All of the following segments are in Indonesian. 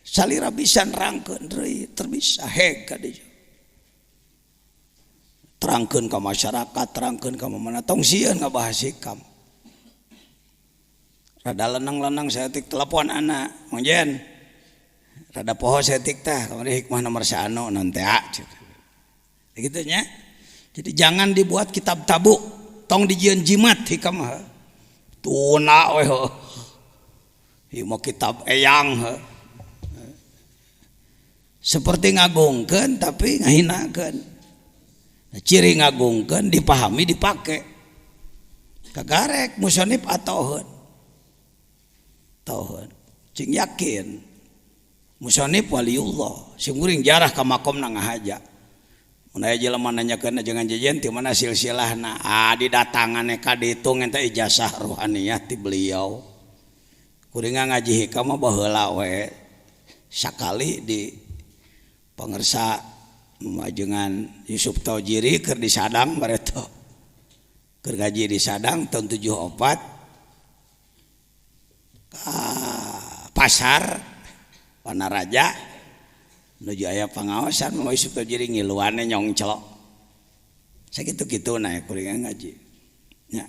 salira bisa nerangkeun deui terbisa heg ka dieu. Terangkeun ka masyarakat, terangkeun ka mana tong sieun ngabahas hikam. Rada lenang-lenang saya tik telepon anak, Mang Jen. Rada poho saya tik teh, kamari hikmah nomor 1 naon teh. Gitu nya. Jadi jangan dibuat kitab tabu, tong dijieun jimat hikam mah. Tuna we heuh. Ieu mah kitab eyang heuh. Seperti ngagungkeun tapi ngahinakeun. Ciri ngagungkeun dipahami dipake. Kagarek musonif atoheun. Tauheun. Cing yakin. Musonif waliullah. Sing kuring jarah ka makomna ngahaja. Mun aya jelema nanyakeun jangan jajan ti mana silsilahna? Didatangan ka ditu ngenta ijazah ruhaniyah ti beliau. Kuring ngaji hikam mah baheula we. Sakali di pangersa majengan Yusuf Taujiri keur di Sadang bareto keur ngaji di Sadang tahun 74 ka pasar Panaraja nuju aya pangaosan mah Yusuf Taujiri ngiluane nyongclok sakitu-kituna kuring ngaji nya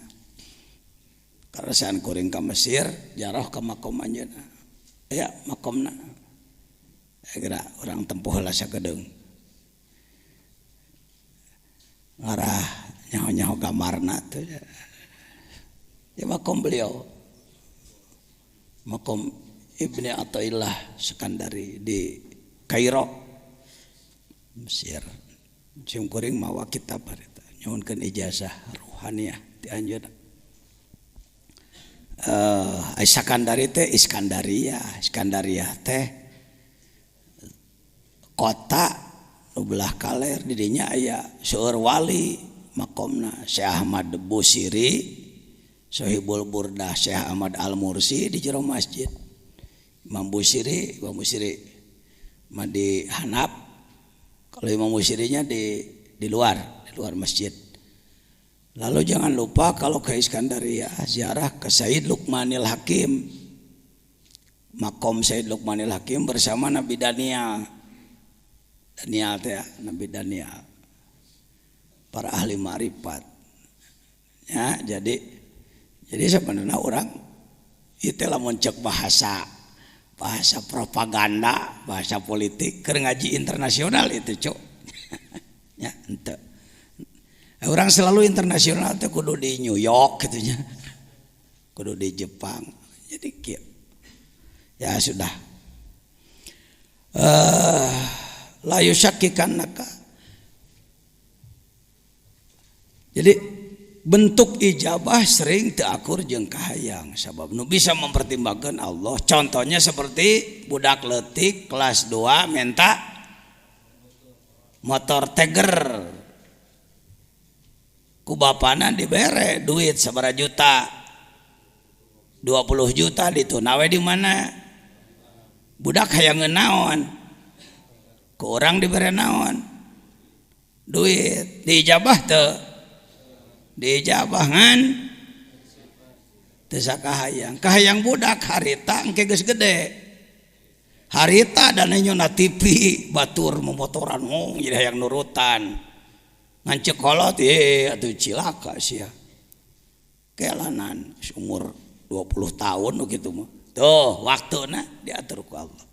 karasan kuring ka Mesir jarah ka makom anjeunna aya makomna akhirnya orang tempuh heula sagedeung ngarah nyaho-nyaho gamarna tuh ya makom beliau makom Ibni Athaillah Sekandari di Kairo Mesir cing kuring mawa kitab eta nyaunkeun ijazah ruhaniyah ti anjeunna Sekandari teh Iskandariyah teh kota belah kaler di dinya aya seueur wali makomna Syekh Ahmad Busiri Sohibul Burdah Syekh Ahmad Al-Mursi di jero masjid. Imam Busiri mah di Hanaf. Kalau Imam Busirinya di luar masjid. Lalu jangan lupa kalau ke Iskandariyah ziarah ke Sayyid Luqmanil Hakim. Makom Sayyid Luqmanil Hakim bersama Nabi Daniel teh Nabi Daniel para ahli ma'rifat ya jadi sebenarnya orang itu lamun cek bahasa propaganda bahasa politik keur ngaji internasional itu cuk ya ente orang selalu internasional teh kudu di New York gitu nya kudu di Jepang jadi kieu ya sudah la yusyakkikanaka. Jadi bentuk ijabah sering teu akur jeung kahayang sabab nu bisa mempertimbangkan Allah contohnya seperti budak leutik kelas 2 minta motor Tiger ku bapana dibere duit sabaraha juta 20 juta ditunawe di mana budak hayang naon ke orang diberi naon duit diijabah teu diijabahan teu sakahayang budak harita engke geus gede harita dan nyona TV batur memotoran jadi hayang nurutan ngan cekolot atuh cilaka sia kelanan umur 20 tahun gitu mah tuh waktuna diatur ku Allah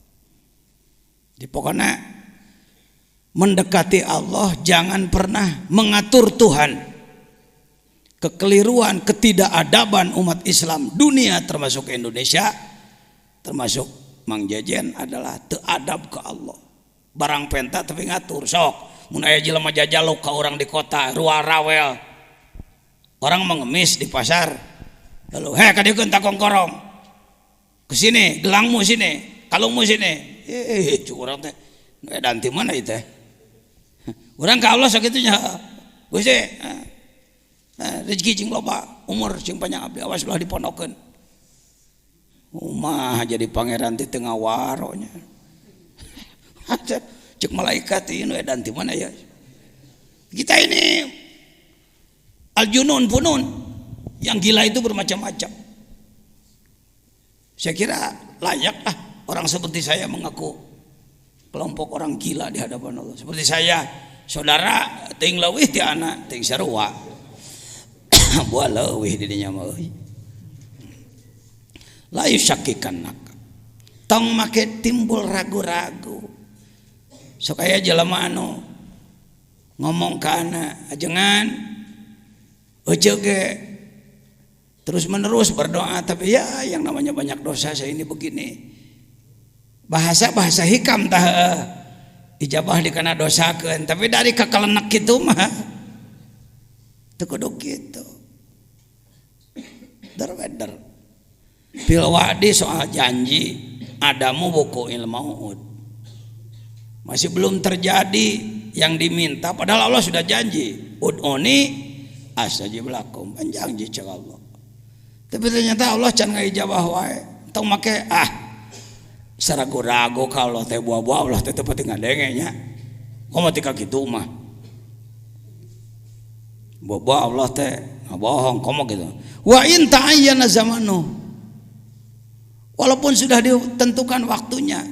di pokoknya mendekati Allah jangan pernah mengatur Tuhan. Kekeliruan, ketidakadaban umat Islam dunia termasuk Indonesia termasuk Mang Jajen adalah teu adab ke Allah. Barang penta tapi ngatur sok. Mun aya jelema jajaluk ka orang di kota ruar rawel. Orang mengemis di pasar. Lalu ka dieu tak kongkorong. Ke sini, gelangmu sini, kalungmu sini. Curang teh. Dan di mana itu? Urang ka Allah sakitunya. Gusti, rezeki cing loba, umur cing panjang abdi awas ulah dipondokeun. Umah jadi pangeran ti teu ngawaronya. Cek malaikat ieu dan di mana ya? Kita ini al-junun funun. Yang gila itu bermacam-macam. Saya kira layak lah orang seperti saya mengaku kelompok orang gila di hadapan Allah. Seperti saya, saudara ting leuwih ti anak ting sarua. Buah leuwih di dinya mah euy. La yusakkikannak. Tong make timbul ragu-ragu. Sok aya jelema anu ngomong ka anak, ajengan euceug ge terus menerus berdoa, tapi ya yang namanya banyak dosa saya ini begini. Bahasa hikam tah ijabah dikana dosakeun, tapi dari kakalenek kitu mah teu kudu kitu. Darweder. Fil wa'di soal janji adamu buku ilmu masih belum terjadi yang diminta, padahal Allah sudah janji ud'uni astajib lakum, janji cek Allah. Tapi ternyata Allah can ngaijabah wae. Tong make saragu-ragu kalau teh buah-buah Allah teh teu pati ngadenge nya. Komo tika kitu mah. Buah-buah Allah teh ngabohong komo gitu. Wa in ta'ayyana zamanu. Walaupun sudah ditentukan waktunya.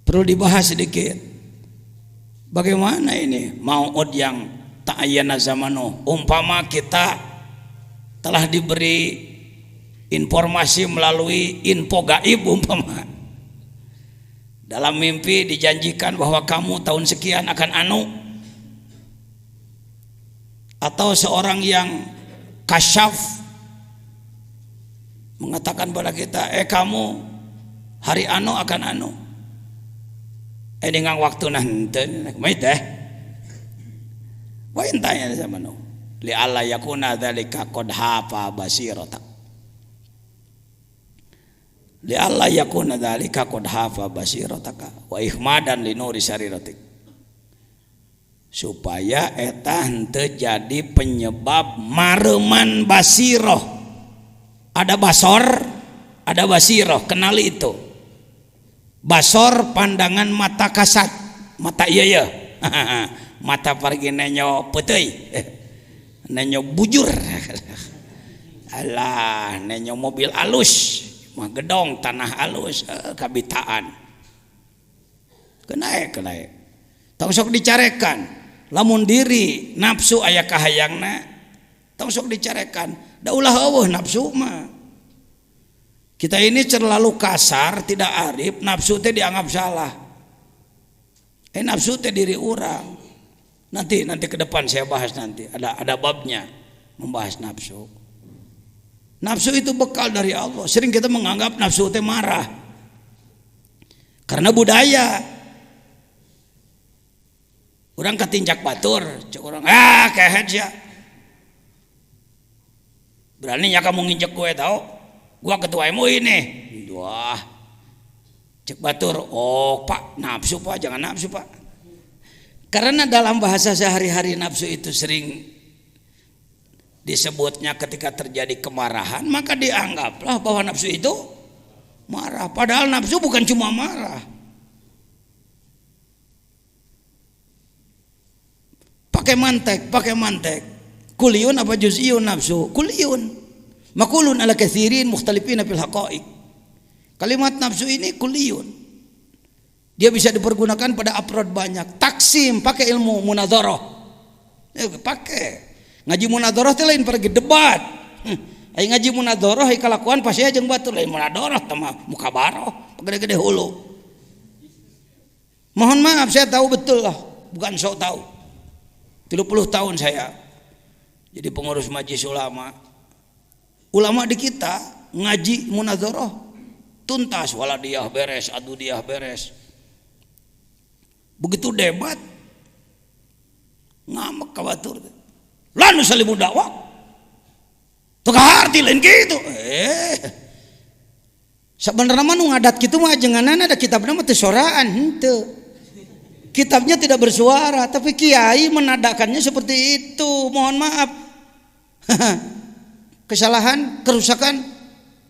Perlu dibahas sedikit. Bagaimana ini mau'ud yang ta'ayyana zamanu? Umpama kita telah diberi informasi melalui info gaib umpama. Dalam mimpi dijanjikan bahwa kamu tahun sekian akan anu. Atau seorang yang kasyaf mengatakan pada kita, kamu hari anu akan anu. Dengan waktu nanti, mait wa intanya zamanu. Li alla yakuna dzalika qad hafa basiratak. Li alla yakuna dzalika qad hafa basirataka wa ihmadan li nuri sariratik. Supaya eta henteu jadi penyebab mareman basiroh. Ada basor, ada basiroh, kenali itu. Basor pandangan mata kasat, mata ieu. Mata pergi nenyo peuteui. Nenyo bujur. Alah, nenyo mobil alus, mah gedong tanah alus, kabitaan. Kenaik. Tong sok dicarekan. Lamun diri nafsu aya kahayangna, tong sok dicarekan. Da ulah eueuh nafsu mah. Kita ini terlalu kasar, tidak arif, nafsu teh dianggap salah. Nafsu teh diri orang. Nanti ke depan saya bahas nanti. Ada babnya membahas nafsu. Nafsu itu bekal dari Allah. Sering kita menganggap nafsu teh marah. Karena budaya. Orang ketinjak batur, cek orang, kehet ya. Beraninya kamu nginjek gue tau? Gua ketuaimu ini. Wah. Cek batur, oh pak, nafsu pak, jangan nafsu pak. Karena dalam bahasa sehari-hari nafsu itu sering disebutnya ketika terjadi kemarahan, maka dianggaplah bahwa nafsu itu marah. Padahal nafsu bukan cuma marah. Pakai mantek. Kuliun apa juz'iyun nafsu? Kuliun. Makulun ala katsirin mukhtalifina fil haqa'iq. Kalimat nafsu ini kuliun. Dia bisa dipergunakan pada afrod banyak. Taksim, pakai ilmu munadharah. Pakai. Ngaji munadharah teh lain pergi debat. Ai ngaji munadharah ai kalakuan pasti jeung batur lain munadharah teh mah muka baroh, gede-gede hulu. Mohon maaf saya tahu betul lah, bukan sok tahu. 30 tahun saya jadi pengurus majelis ulama. Ulama di kita ngaji munadharah tuntas, waladiyah beres, adudiyah beres. Begitu debat ngamek ka batur. Lan salimu dakwah. Teu kaharti lain kitu. Sabenerna mah nu ngadat kitu mah ajenganana ada kitabna mah teu soraan henteu. Kitabnya tidak bersuara, tapi kiai menadakannya seperti itu. Mohon maaf. Kesalahan, kerusakan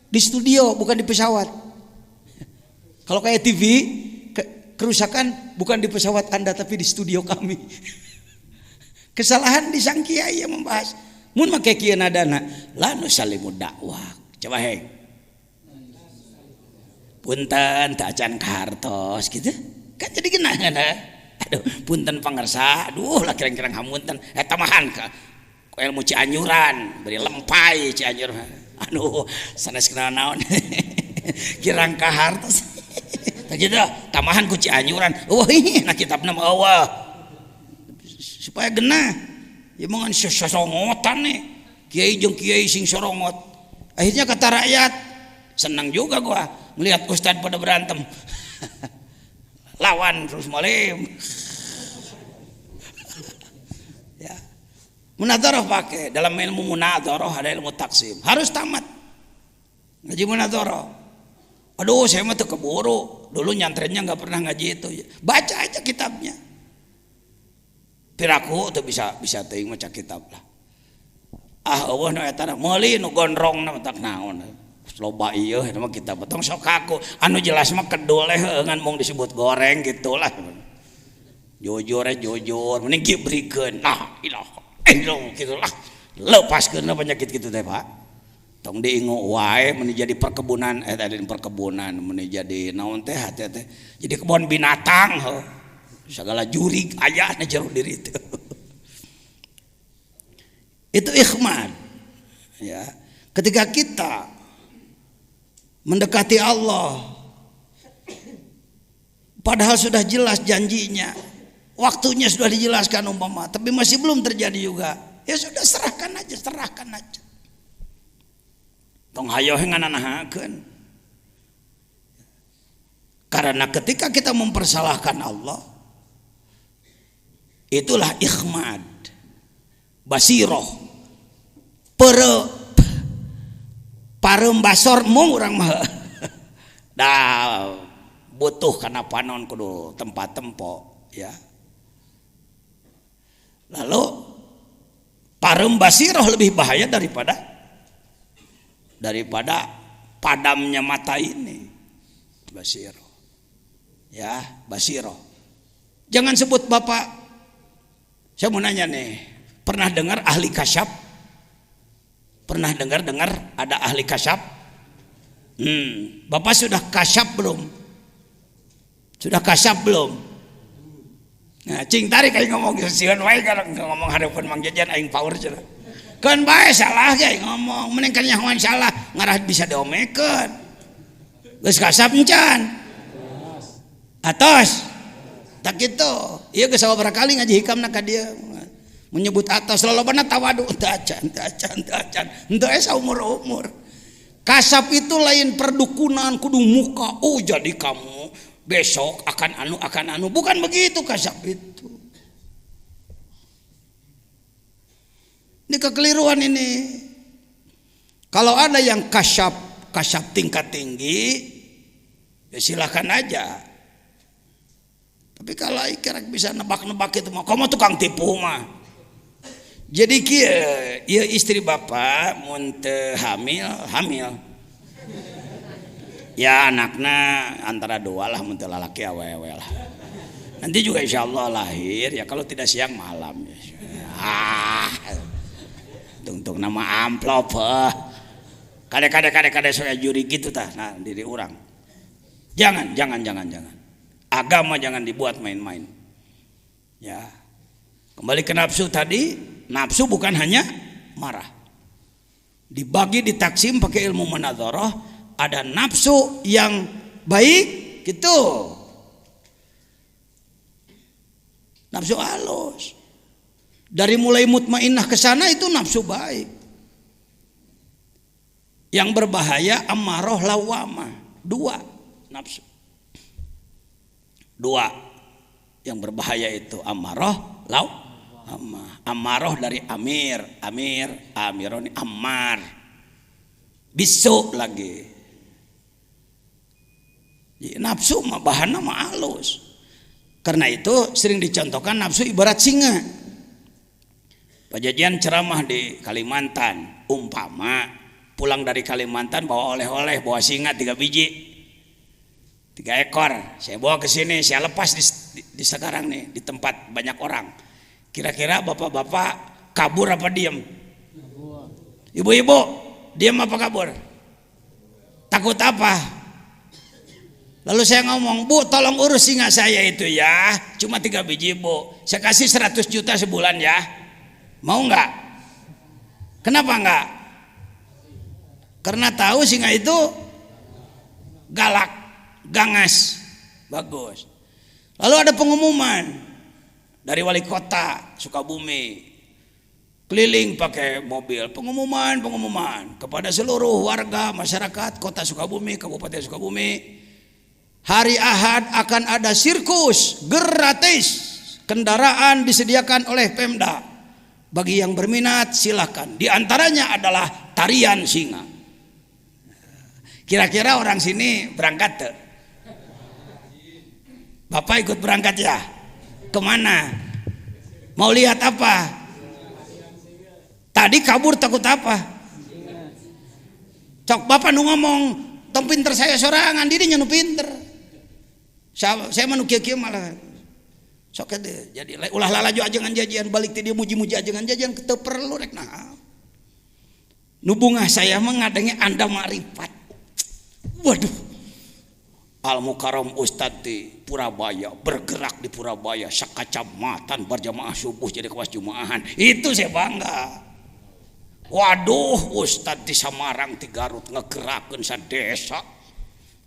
di studio bukan di pesawat. Kalau kayak TV, kerusakan bukan di pesawat Anda tapi di studio kami. Kesalahan di sang kiai yang membahas. Mun make kieu nadana, la nusallimu dakwah. Coba punten teu acan kahartos gitu kan jadi genah aduh punten pangersa aduh lah kirang-kirang hamunten tamahan ka ilmu Cianjuran beri lempai Cianjur aduh sanes kenal naon kirang kahartos gitu tamahan ku Cianjuran nah kitabna mah eueuh supaya genah ya mangan sosongotan nih kiai jeung kiai sing sorongot akhirnya kata rakyat senang juga gua melihat ustad pada berantem lawan terus malim ya munadzarah pakai dalam ilmu munadzarah ada ilmu taksim harus tamat ngaji munadzarah aduh saya mah teu keburu dulu nyantrennya nggak pernah ngaji itu baca aja kitabnya piraku tuh bisa teuing maca kitab lah eueuh nu eta meuli nu gondrong na tak naon loba ieu eta mah kitab tong sok aku anu jelas mah kedul ngan mung disebut goreng gitulah jujur mending kibrikeun nah ilaha illallah gitulah lepaskeun penyakit kitu teh Pak tong diingu wae mun jadi perkebunan tadi perkebunan mun jadi naon teh jadi kebun binatang segala jurig aya na jero diri itu ikhmad ya ketika kita mendekati Allah padahal sudah jelas janjinya waktunya sudah dijelaskan umpama tapi masih belum terjadi juga ya sudah serahkan aja tong hayo ngananahakeun karena ketika kita mempersalahkan Allah itulah ikhmad basiroh parembasor mung urang mah dah butuh kana panon kudu tempat tempo ya lalu parembasiroh lebih bahaya daripada padamnya mata ini basiroh ya basiroh jangan sebut bapak saya mau nanya nih pernah dengar ahli kasyaf pernah dengar ada ahli kasyaf bapak sudah kasyaf belum nah cing tarik aing ngomong sieun wae kalau ngomong hareupeun Mang Jajan aing power cenah kan bae salah ge ngomong mending kan nyahoan salah ngarah bisa diomekeun geus kasyaf encan atos tak kitu ieu geus sabaraha kali ngaji hikamna ka dieu menyebut atas lolobana tawadu teu acan henteu saumur-umur kasap itu lain perdukunan kudu muka jadi kamu besok akan anu bukan begitu kasap itu ini kekeliruan ini kalau ada yang kasap tingkat tinggi ya silakan aja tapi kalau kira bisa nebak-nebak itu mah kamu tukang tipu mah jadi kieu istri bapak mun teu hamil ya anakna antara dua lah mun teu lalaki awewe lah nanti juga insyaallah lahir ya kalau tidak siang malam ya tung nama amplop kade saya juri gitu tah nah diri orang jangan agama jangan dibuat main-main ya kembali ke nafsu tadi nafsu bukan hanya marah dibagi ditaksim pakai ilmu munadzarah ada nafsu yang baik gitu nafsu halus dari mulai mutmainnah ke sana itu nafsu baik yang berbahaya ammarah lawamah dua nafsu dua yang berbahaya itu ammarah Amarah dari amironi ammar bisu lagi jadi, nafsu mah bahanna mah halus karena itu sering dicontohkan nafsu ibarat singa Pak Jajan ceramah di Kalimantan umpama pulang dari Kalimantan bawa oleh-oleh bawa singa 3 biji 3 ekor saya bawa ke sini saya lepas di sekarang nih di tempat banyak orang kira-kira bapak-bapak kabur apa diam? Ibu-ibu diam apa kabur? Takut apa? Lalu saya ngomong, Bu tolong urus singa saya itu ya, cuma 3 biji Bu, saya kasih 100 juta sebulan ya, mau nggak? Kenapa nggak? Karena tahu singa itu galak, gangas, bagus. Lalu ada pengumuman dari wali kota Sukabumi, keliling pakai mobil, pengumuman kepada seluruh warga masyarakat kota Sukabumi, Kabupaten Sukabumi, hari Ahad akan ada sirkus gratis, kendaraan disediakan oleh Pemda, bagi yang berminat silakan, di antaranya adalah tarian singa. Kira-kira orang sini berangkat tuh? Bapak ikut berangkat ya? Kemana? Mau lihat apa? Tadi kabur takut apa? Cok bapak nu ngomong tong pinter saya sorangan, dirinya nu pinter. Saya manu kieu malah. Sok teh jadi ulah lalaju ajengan jajian balik ti dia muji-muji ajengan jajian teu perlu rek nah. Nu bungah saya mah ngadenge Anda marifat. Waduh, Al Mukarram Ustadz di Purabaya, bergerak di Purabaya sakacamatan berjamaah subuh jadi kewas jumaahan, itu saya bangga. Waduh, Ustadz di Samarang di Garut ngegerakeun sadesa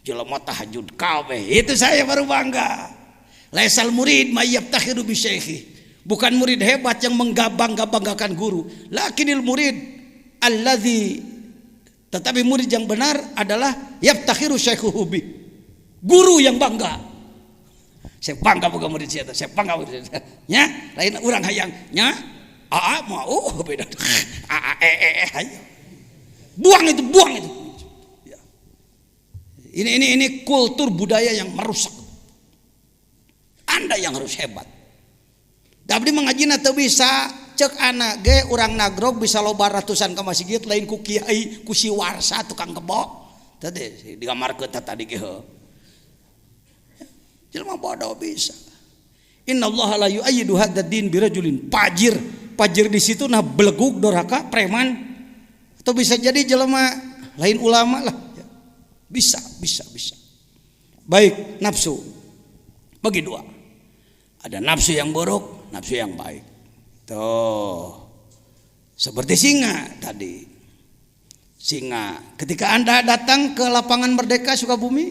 jelema tahajud kabeh, itu saya baru bangga. Laisal murid mayyabtakhiru bi syekhi, bukan murid hebat yang menggabang-gabangkan guru, lakinil murid alladzi, tetapi murid yang benar adalah yabtakhiru syaikhuhu bi, guru yang bangga. Saya bangga boga murid saya, saya bangga murid saya. Nya, lain urang hayang nya, mau beda. Ayo. Buang itu. Ya. Ini kultur budaya yang merusak. Anda yang harus hebat. Tapi mengajina teu bisa. Cek anak ge urang nagrog bisa loba ratusan ka masjid lain ku kiai ku si warsa tukang kebo tadi digamarkeun tadi ge heuh jelema bodoh bisa. Innallaha la yu'ayyidu hadzal din birajulin fajir di situ nah belegug doraka preman, atau bisa jadi jelema lain ulama lah, bisa. Baik, nafsu bagi dua, ada nafsu yang buruk, nafsu yang baik. Tuh, seperti singa tadi. Singa, ketika Anda datang ke lapangan Merdeka Sukabumi,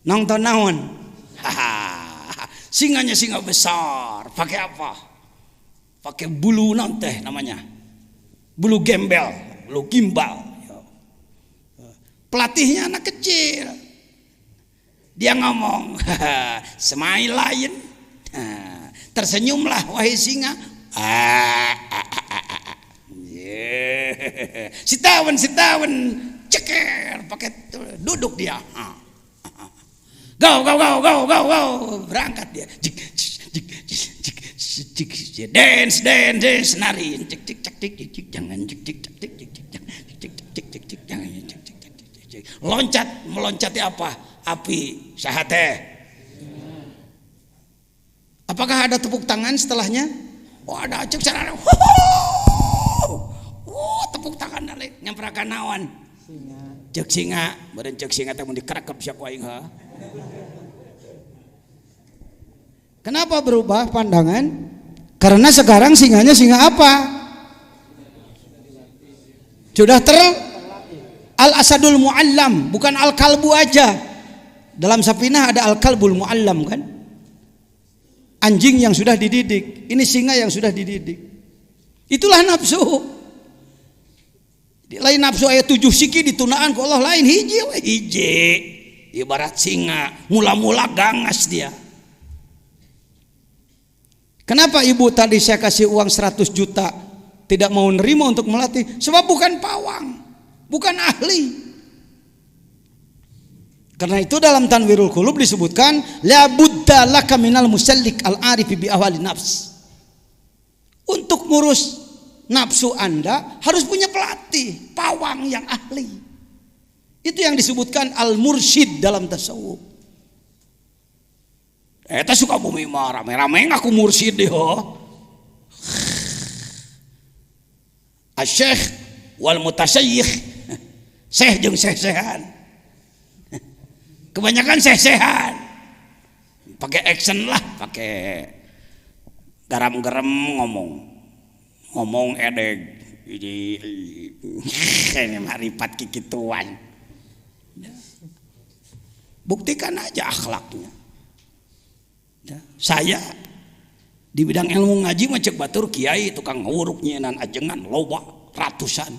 nonton naon? Singanya singa besar. Pakai apa? Pakai bulu teh namanya. Bulu gembel, bulu gimbal. Pelatihnya anak kecil. Dia ngomong, smile lion. Tersenyumlah wahai singa. Sitawan ceker pakai duduk dia. Go berangkat dia. Dance nari jangan loncat meloncati apa? Api sahate. Apakah ada tepuk tangan setelahnya? Oh ada cek sarana. Tepuk tangan nalik nyamperakan naon? Cek singa, beureun cek singa teh mun dikerekep sia ku aing ha. Kenapa berubah pandangan? Karena sekarang singanya singa apa? Sudah al-asadul muallam, bukan al-kalbu aja. Dalam Safinah ada al-kalbul muallam kan? Anjing yang sudah dididik, ini singa yang sudah dididik. Itulah nafsu. Lain nafsu ayat 7 siki ditunaan ku Allah, lain hiji. Ibarat singa, mula-mula gangas dia. Kenapa ibu tadi saya kasih uang 100 juta tidak mau nerima untuk melatih? Sebab bukan pawang, bukan ahli. Karena itu dalam Tanwirul Qulub disebutkan la budda laka minal musallik al-arifi bi ahwali nafs. Untuk ngurus nafsu Anda harus punya pelatih, pawang yang ahli. Itu yang disebutkan al-mursyid dalam tasawuf. Eta Sukabumi mah rame-rame ngaku mursyid deh ho. Asy-syekh wal mutasyayikh. Syekh jeung syekh-syekhan. Kebanyakan sesehan. Pakai action lah, pakai garam-garam ngomong edeg. Ini maripat kikituan. Buktikan aja akhlaknya. Saya di bidang ilmu ngaji mah cek batur kiai tukang nguruk nyenan ajengan loba ratusan.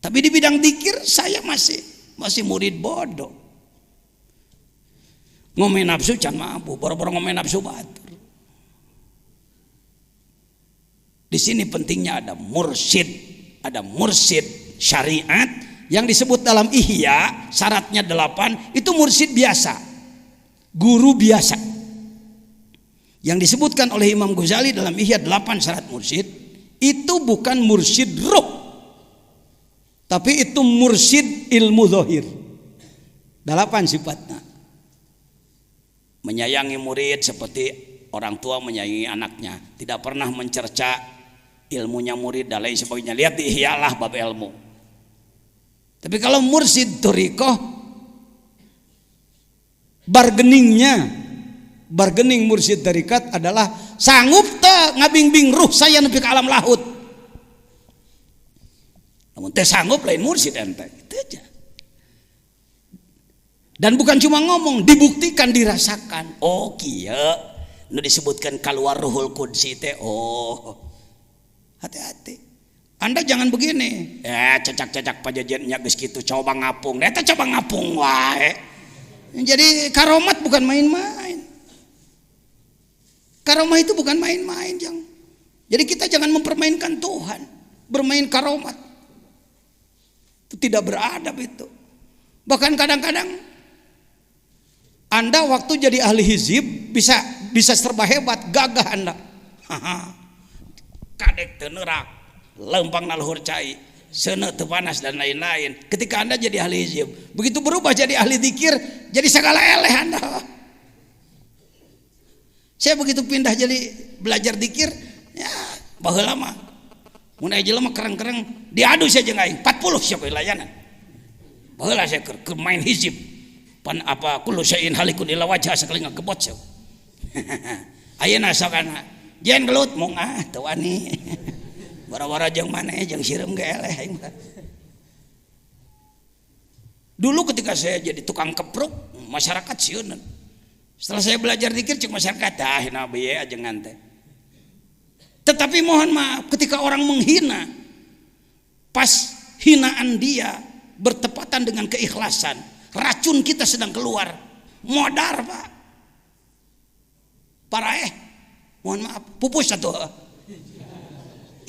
Tapi di bidang dzikir saya masih murid bodoh. Ngomong nafsu can mampu, boro-boro ngomong nafsu batur. Di sini pentingnya ada mursyid syariat yang disebut dalam Ihya, syaratnya 8, itu mursyid biasa, guru biasa. Yang disebutkan oleh Imam Ghazali dalam Ihya 8 syarat mursyid, itu bukan mursyid ruh, tapi itu mursyid ilmu zahir. 8 sifatnya. Menyayangi murid seperti orang tua menyayangi anaknya, tidak pernah mencerca ilmunya murid dan lain sebagainya. Lihat di Ihya lah bab ilmu. Tapi kalau mursyid thariqah, bargaining mursyid tarikat adalah sanggup teh ngabing-bing ruh saya nepi ke alam laut. Namun teh sanggup lain mursyid ente. Itu aja. Dan bukan cuma ngomong, dibuktikan, dirasakan. Oh kieu nu disebutkan keluar ruhul qudsi teh. Oh. Hati-hati. Anda jangan begini. Cacak-cacak pajajannya geus kitu coba ngapung. Eta coba ngapung wae. Jadi karomat bukan main-main. Karomah itu bukan main-main, Jang. Jadi kita jangan mempermainkan Tuhan, bermain karomat. Itu tidak beradab itu. Bahkan kadang-kadang Anda waktu jadi ahli hizib bisa serba hebat, gagah Anda. Kadek teu neurak, lempang naluhur cai, seuneu teu panas dan lain-lain. Ketika Anda jadi ahli hizib, begitu berubah jadi ahli zikir, jadi segala eleh Anda. Saya begitu pindah jadi belajar zikir, ya baheula mah mun aya jelema kereng-kereng diadu saja aing 40 siapa layanan. Baheula saya keur main hizib. Pan apa kullu syai'in halikun illa wajha sakali ngagebot saya. Ayeuna sokana jen gelut mung teu wani. Bara-bara jeung maneh jeung sireum ge eleh aing. Dulu ketika saya jadi tukang kepruk, masyarakat sieunan. Setelah saya belajar zikir cek masyarakat nabi ya ajengan teh. Tetapi mohon maaf ketika orang menghina, pas hinaan dia bertepatan dengan keikhlasan, racun kita sedang keluar, modar Pak. Parah mohon maaf, pupus satu.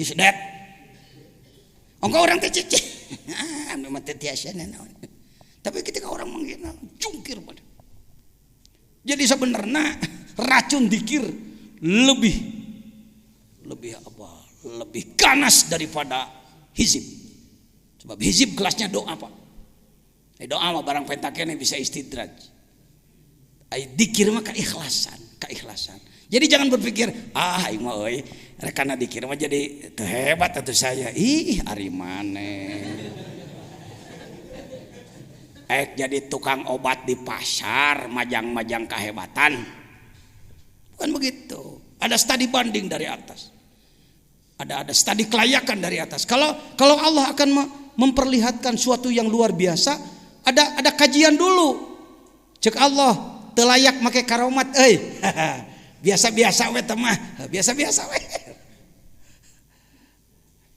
Is that? Engkau orang teh cicing. Memang teh tiasana naon. Tapi ketika orang menghina, jungkir pada. Jadi sebenarnya racun zikir lebih ganas daripada hizib. Sebab hizib kelasnya doa Pak. Doa mah barang pentakene bisa istidraj. Zikir mah keikhlasan. Jadi jangan berpikir aing mah euy rekana zikir mah jadi teu hebat atuh saya. Ih ari maneh. Jadi tukang obat di pasar, majang-majang kehebatan. Bukan begitu. Ada studi banding dari atas. Ada studi kelayakan dari atas. Kalau Allah akan memperlihatkan suatu yang luar biasa, ada kajian dulu. Cek Allah, teu layak make karomat euy. Biasa-biasa we teh mah, biasa-biasa we.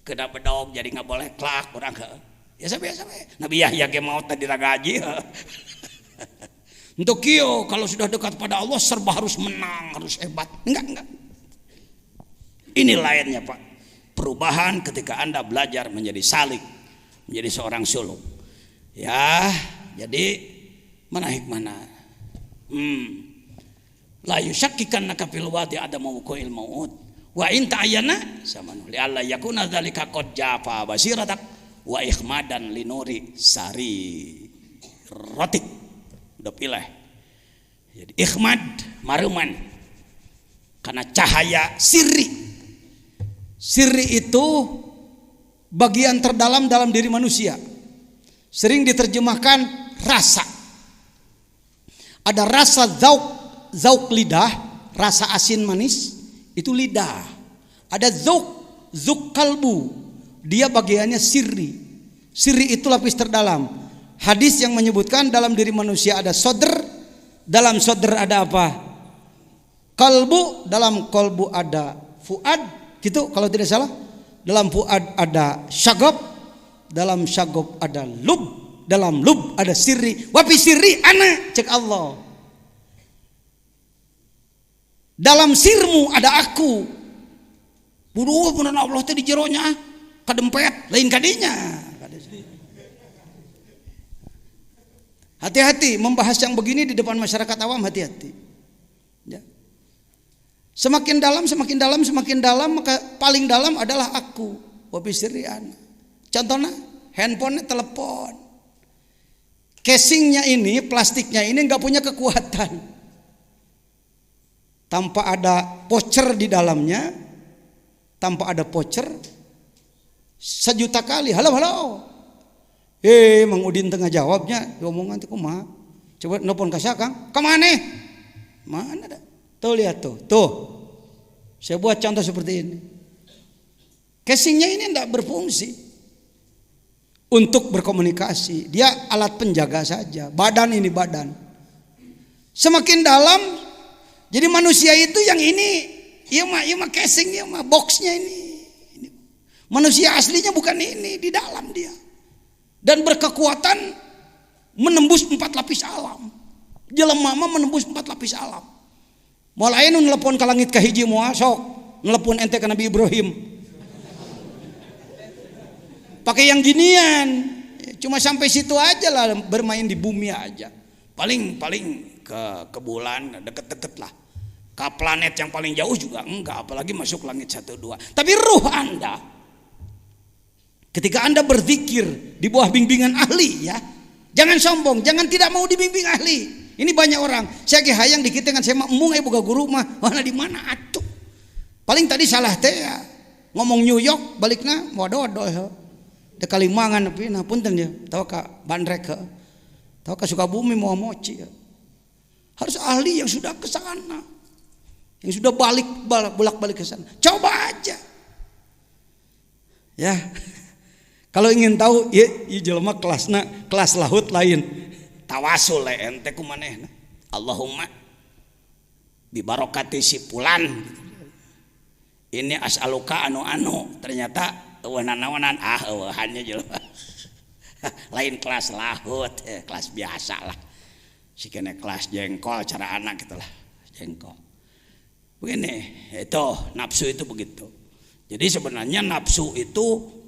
Kena bedog jadi enggak boleh klak urang biasa-biasa we. Nabi Yahya ge maot tadi ragaji. Untuk kieu kalau sudah dekat pada Allah serba harus menang, harus hebat. Enggak. Ini lainnya Pak. Perubahan ketika Anda belajar menjadi salik, menjadi seorang suluk. Ya, jadi mana hikmahna? La yusakkikannaka fil wadi adamu qail maut. Wa in ta'ayyana samanu li alla yakuna dzalika qad jafa basiratak wa ikhmadan linuri sari rotik. Udah pilih. Jadi ikhmad maruman karena cahaya sirri. Sirri itu bagian terdalam dalam diri manusia. Sering diterjemahkan rasa. Ada rasa zauk lidah, rasa asin manis, itu lidah. Ada zuk kalbu, dia bagiannya sirri. Sirri itu lapis terdalam. Hadis yang menyebutkan dalam diri manusia ada sodr, dalam sodr ada apa? Kalbu, dalam kalbu ada fuad, gitu kalau tidak salah. Dalam fuad ada syagab, dalam syagab ada lub, dalam lub ada sirri. Wapi sirri ana, cek Allah. Dalam sirmu ada aku. Buduh punan Allah teh di jeronya, kadempet lain kadinya. Hati-hati membahas yang begini di depan masyarakat awam, hati-hati. Ya. Semakin dalam, maka paling dalam adalah aku. Wabi sirian. Contohnya, handphone, telepon. Casingnya ini, plastiknya ini nggak punya kekuatan. Tanpa ada voucher di dalamnya, tanpa ada voucher, 1.000.000 kali, halo. Mang Udin tengah jawabnya, omongan teh kumaha? Coba nelpon ka Kang, kemana? Mana dah? Tuh lihat tuh. Saya buat contoh seperti ini. Casingnya ini tidak berfungsi untuk berkomunikasi. Dia alat penjaga saja. Badan. Semakin dalam, jadi manusia itu yang ini, iya mah casing, iya mah boxnya ini. Manusia aslinya bukan ini, di dalam dia. Dan berkekuatan menembus 4 lapis alam. Jelema mah menembus 4 lapis alam. Mulai nu nelpon ka langit ka hiji moal sok nelpon ente ka Nabi Ibrahim. Pakai yang ginian. Cuma sampai situ aja lah, bermain di bumi aja. Paling ke bulan deket-deket lah. Ke planet yang paling jauh juga enggak, apalagi masuk langit 1 2. Tapi ruh Anda ketika Anda berzikir di bawah bimbingan ahli, ya. Jangan sombong, jangan tidak mau dibimbing ahli. Ini banyak orang, saya ge hayang dikit dengan saya emung boga guru mah, mana di mana atuh. Paling tadi salah teh ya. Ngomong New York balikna mododol. Teh Kalimangan tapi nah punten ya, tahu ka Bandrek, tahu ka Sukabumi mau moci ya. Harus ahli yang sudah ke sana. Yang sudah bolak-balik ke sana. Coba aja. Ya. Kalau ingin tahu ya jelema kelas laut lain. Tawasul ente kumanehna. Allahumma bi barokati si fulan. Ini as'aluka anu ternyata eueuh-naonan eueuhannya jelema. Lain kelas laut, kelas biasa lah. Sikene kelas jengkol cara anak gitulah. Jengkol. Begini, itu nafsu itu begitu. Jadi sebenarnya nafsu itu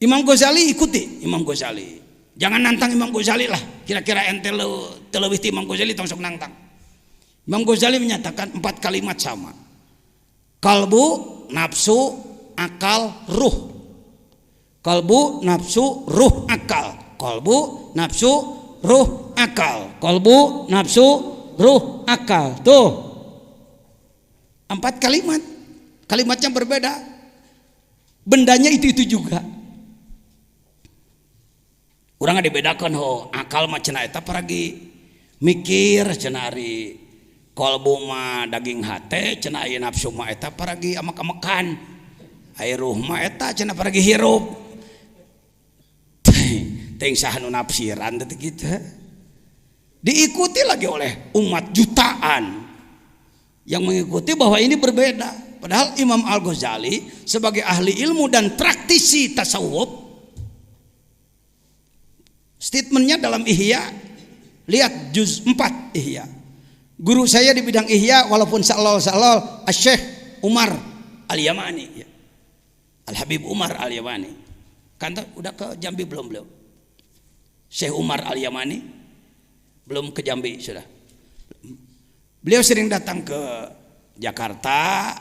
Imam Ghazali ikuti Imam Ghazali. Jangan nantang Imam Ghazali lah. Kira-kira ente leuwih ti Imam Ghazali tong sok nantang. Imam Ghazali menyatakan 4 kalimat sama. Kalbu, nafsu, akal, ruh. Kalbu, nafsu, ruh, akal. Kalbu, nafsu, ruh, akal. Kalbu, nafsu, ruh, akal. Tuh. 4 kalimat. Kalimatnya berbeda. Bendanya itu juga. Urang dibedakan akal mah cenah eta paragi mikir cenah ari kalbu mah daging hate cenah aya nafsu mah eta paragi amek-amekan aya ruh mah eta cenah paragi hirup teuing saha nu nafsiran teh kitu diikuti lagi oleh umat jutaan yang mengikuti bahwa ini berbeda. Padahal Imam Al-Ghazali sebagai ahli ilmu dan praktisi tasawuf, statementnya dalam Ihya, lihat juz 4 Ihya. Guru saya di bidang Ihya walaupun salal Syekh Umar Al-Yamani ya. Al-Habib Umar Al-Yamani. Kan udah ke Jambi belum beliau? Syekh Umar Al-Yamani belum ke Jambi sudah. Beliau sering datang ke Jakarta,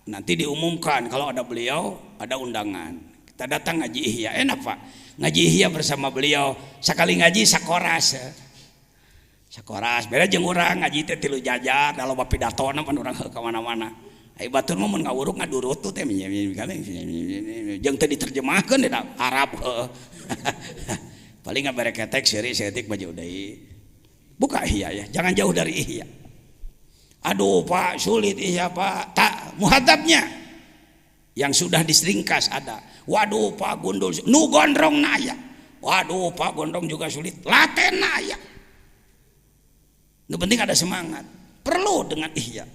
nanti diumumkan kalau ada beliau ada undangan. Kita datang ngaji Ihya, enak Pak. Ngaji Ihya bersama beliau, sekali ngaji sakoras ya. Sakoras beda jeung urang ngaji teh 3 jajar kalau pidatona pan urang ka mana-mana. Ai batur mah mun ngawuruk ngadurut teh jeung teh diterjemahkeun da Arab. Paling ngabere ketek seutik baju deui. Buka Ihya ya, jangan jauh dari Ihya. Aduh Pak, sulit Ihya Pak. Tak, muhadzabnya yang sudah diseringkas ada. Waduh Pak Gundul, nu gondrong naya. Waduh Pak Gondrong juga sulit. Laten naya. Nu penting ada semangat. Perlu dengan Ihya.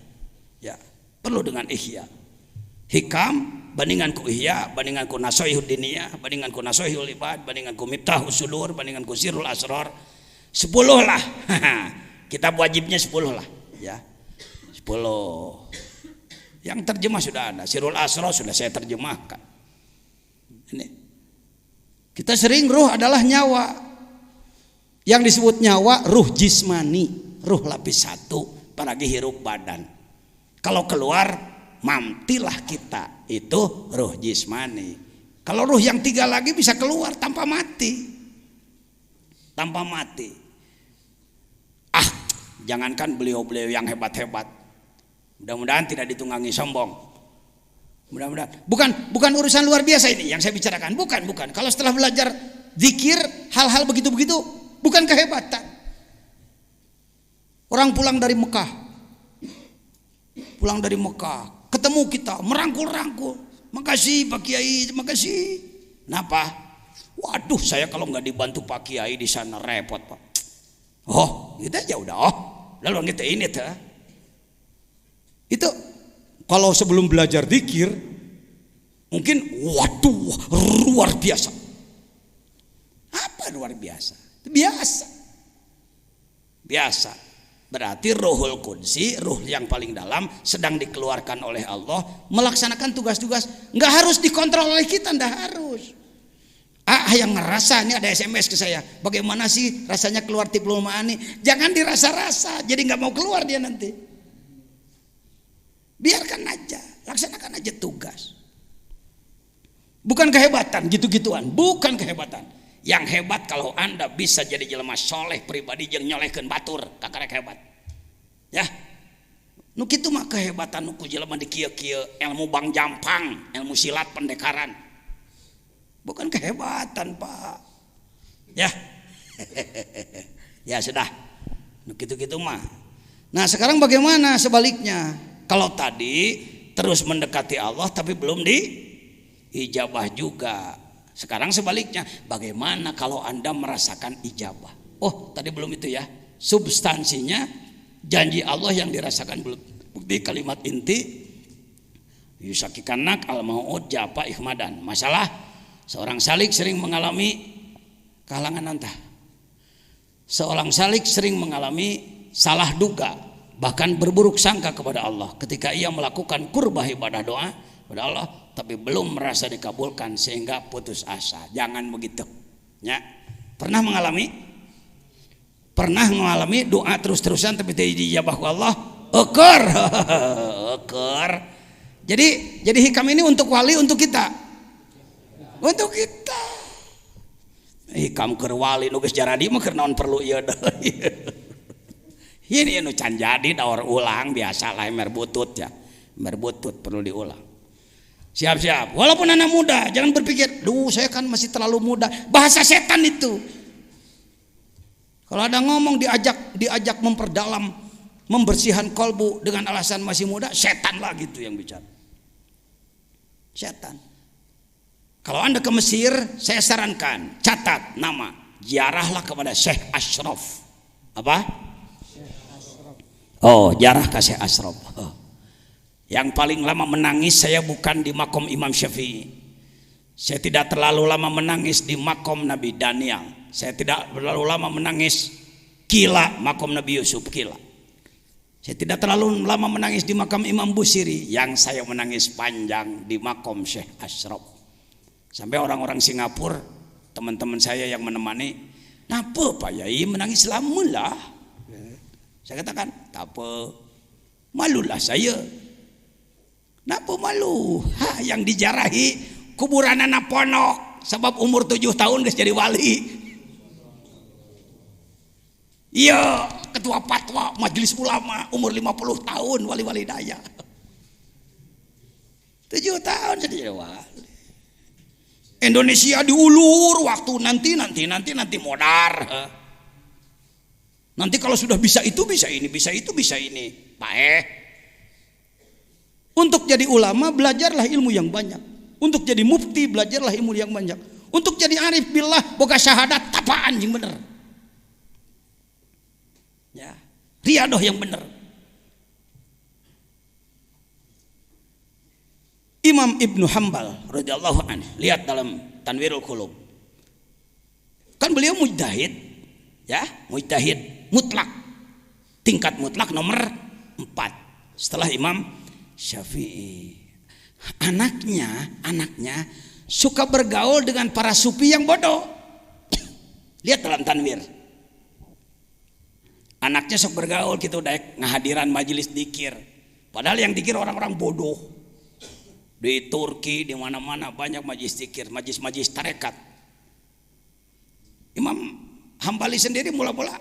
Ya, perlu dengan Ihya. Hikam bandingan ku Ihya, bandingan ku Nasoihud Diniyah, bandingan ku Nasoihul Ibad, bandingan ku Miftahus Sudur, bandingan ku Sirrul Asrar. 10 lah. Kitab wajibnya 10 lah, ya. 10. Yang terjemah sudah ada. Sirrul Asrar sudah saya terjemahkan. Ini. Kita sering ruh adalah nyawa. Yang disebut nyawa ruh jismani, ruh lapis 1, apalagi hirup badan. Kalau keluar mamtilah kita, itu ruh jismani. Kalau ruh yang 3 lagi bisa keluar tanpa mati. Tanpa mati. Jangankan beliau-beliau yang hebat-hebat. Mudah-mudahan tidak ditunggangi sombong. Mudah-mudahan. Bukan urusan luar biasa ini yang saya bicarakan. Bukan. Kalau setelah belajar zikir, hal-hal begitu-begitu, bukan kehebatan. Orang pulang dari Mekah. Ketemu kita, merangkul-rangkul. Makasih Pak Kiai, makasih. Kenapa? Waduh, saya kalau nggak dibantu Pak Kiai di sana repot Pak. Oh, gitu aja udah. Lalu kita ini tuh. Itu kalau sebelum belajar zikir mungkin waduh luar biasa. Apa luar biasa? Biasa. Berarti Ruhul Qudsi, ruh yang paling dalam sedang dikeluarkan oleh Allah melaksanakan tugas-tugas. Nggak harus dikontrol oleh kita, nggak harus. Yang ngerasa, ini ada SMS ke saya, bagaimana sih rasanya keluar tiplul ma'ani? Jangan dirasa-rasa, jadi nggak mau keluar dia nanti. Biarkan aja, laksanakan aja tugas. Bukan kehebatan, gitu-gituan, bukan kehebatan. Yang hebat kalau Anda bisa jadi jelema soleh pribadi yang nyolehkeun batur, kakarek hebat. Ya. Nu kitu mah kehebatan nu ku jelema di kieu-kieu, ilmu bang jampang, ilmu silat pendekaran. Bukan kehebatan Pak. Ya. Ya sudah. Gitu-gitu mah. Nah sekarang bagaimana sebaliknya? Kalau tadi terus mendekati Allah tapi belum diijabah juga. Sekarang sebaliknya. Bagaimana kalau Anda merasakan ijabah? Oh tadi belum itu ya. Substansinya janji Allah yang dirasakan belum. Bukti kalimat inti. Yusakikanak al-mau'ud japa ikhmadan. Masalah seorang salik sering mengalami kehalangan antah. Seorang salik sering mengalami salah duga, bahkan berburuk sangka kepada Allah ketika ia melakukan kurbah ibadah doa kepada Allah, tapi belum merasa dikabulkan sehingga putus asa. Jangan begitu. Ya. Pernah mengalami doa terus-terusan tapi tidak dijabah Allah? Eker. Jadi hikam ini untuk wali, untuk kita. Untuk kita hikam keur wali nu geus jaradi mah keur naon perlu ieu deui. Ini anu can jadi daur ulang biasa lah emer butut ya. Emer butut perlu diulang. Siap-siap. Walaupun anak muda, jangan berpikir, "Duh, saya kan masih terlalu muda." Bahasa setan itu. Kalau ada ngomong diajak memperdalam, membersihkan kolbu dengan alasan masih muda, setan lah gitu yang bicara. Setan. Kalau Anda ke Mesir, saya sarankan catat nama, ziarahlah kepada Syekh Ashraf. Apa? Oh, ziarah ke Syekh Ashraf. Yang paling lama menangis saya bukan di makom Imam Syafi'i. Saya tidak terlalu lama menangis di makom Nabi Daniel. Saya tidak terlalu lama menangis Kila, makom Nabi Yusuf Kila. Saya tidak terlalu lama menangis di makam Imam Busiri. Yang saya menangis panjang di makom Syekh Ashraf. Sampai orang-orang Singapura, teman-teman saya yang menemani, "Napa Pak Yai menangis lama lah?" Saya katakan, "Tak apa, malulah saya." "Napa malu?" Yang dijarahi kuburan anak ponok, sebab umur 7 tahun geus jadi wali. Iya, ketua fatwa majelis ulama umur 50 tahun wali-wali daya. 7 tahun jadi wali. Indonesia diulur waktu nanti modar. Nanti kalau sudah bisa itu, bisa ini, bisa itu, bisa ini. Untuk jadi ulama belajarlah ilmu yang banyak. Untuk jadi mufti belajarlah ilmu yang banyak. Untuk jadi arif billah boga syahadat tapaan yang bener. Ya, riadoh yang bener. Imam Ibnu Hambal radhiyallahu anhu, lihat dalam Tanwirul Qulub. Kan beliau mujtahid, ya, mujtahid mutlak. Tingkat mutlak nomor 4 setelah Imam Syafi'i. Anaknya suka bergaul dengan para sufi yang bodoh. Lihat dalam Tanwir. Anaknya sok bergaul gitu daek ngahadiran majelis dikir. Padahal yang dikir orang-orang bodoh. Di Turki di mana-mana banyak majelis zikir, majelis tarekat. Imam Hambali sendiri mula-mula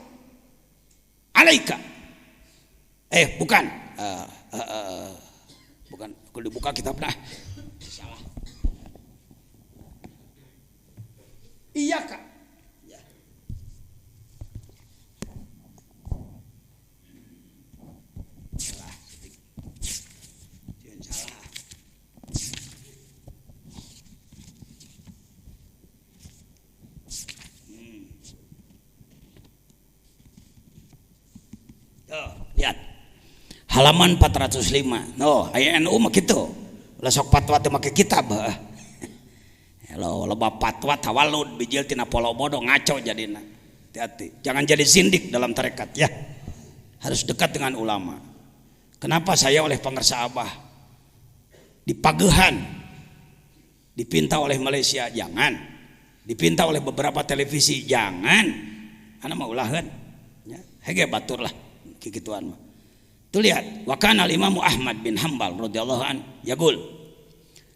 alaika. Bukan. Bukan, kalau dibuka kitabnya salah. Iya Kak. Ya. Salah. Salah. Lihat halaman 405. Aya NU mah kitu. Lah sok fatwa teh make kitab. Lo loba fatwa tawalud bijil tina polo bodoh ngaco jadina. Hati-hati. Jangan jadi zindik dalam tarekat ya. Harus dekat dengan ulama. Kenapa saya oleh pangersa Abah di Pagehan dipinta oleh Malaysia? Jangan. Dipinta oleh beberapa televisi? Jangan. Ana mah ulaheun. Ya, hege batur lah kikituan mah. Tuh lihat, wa kana al-Imam Ahmad bin Hambal radhiyallahu an yaqul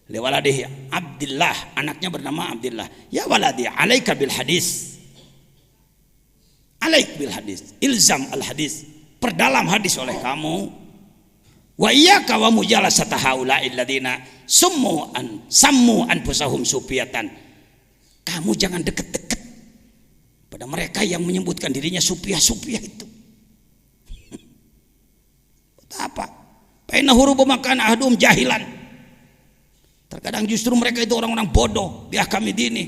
li waladihi Abdullah, anaknya bernama Abdullah, ya waladi alaika bil hadis. Alaik bil hadis, ilzam al hadis, perdalam hadis oleh kamu. Wa iyyaka wa mujalasata haula'il ladina sammu anfusahum sufiyatan. Kamu jangan deket-deket pada mereka yang menyebutkan dirinya sufiah itu. Apa? Paina hurubu makan ahdum jahilan. Terkadang justru mereka itu orang-orang bodoh. Biah kami dini.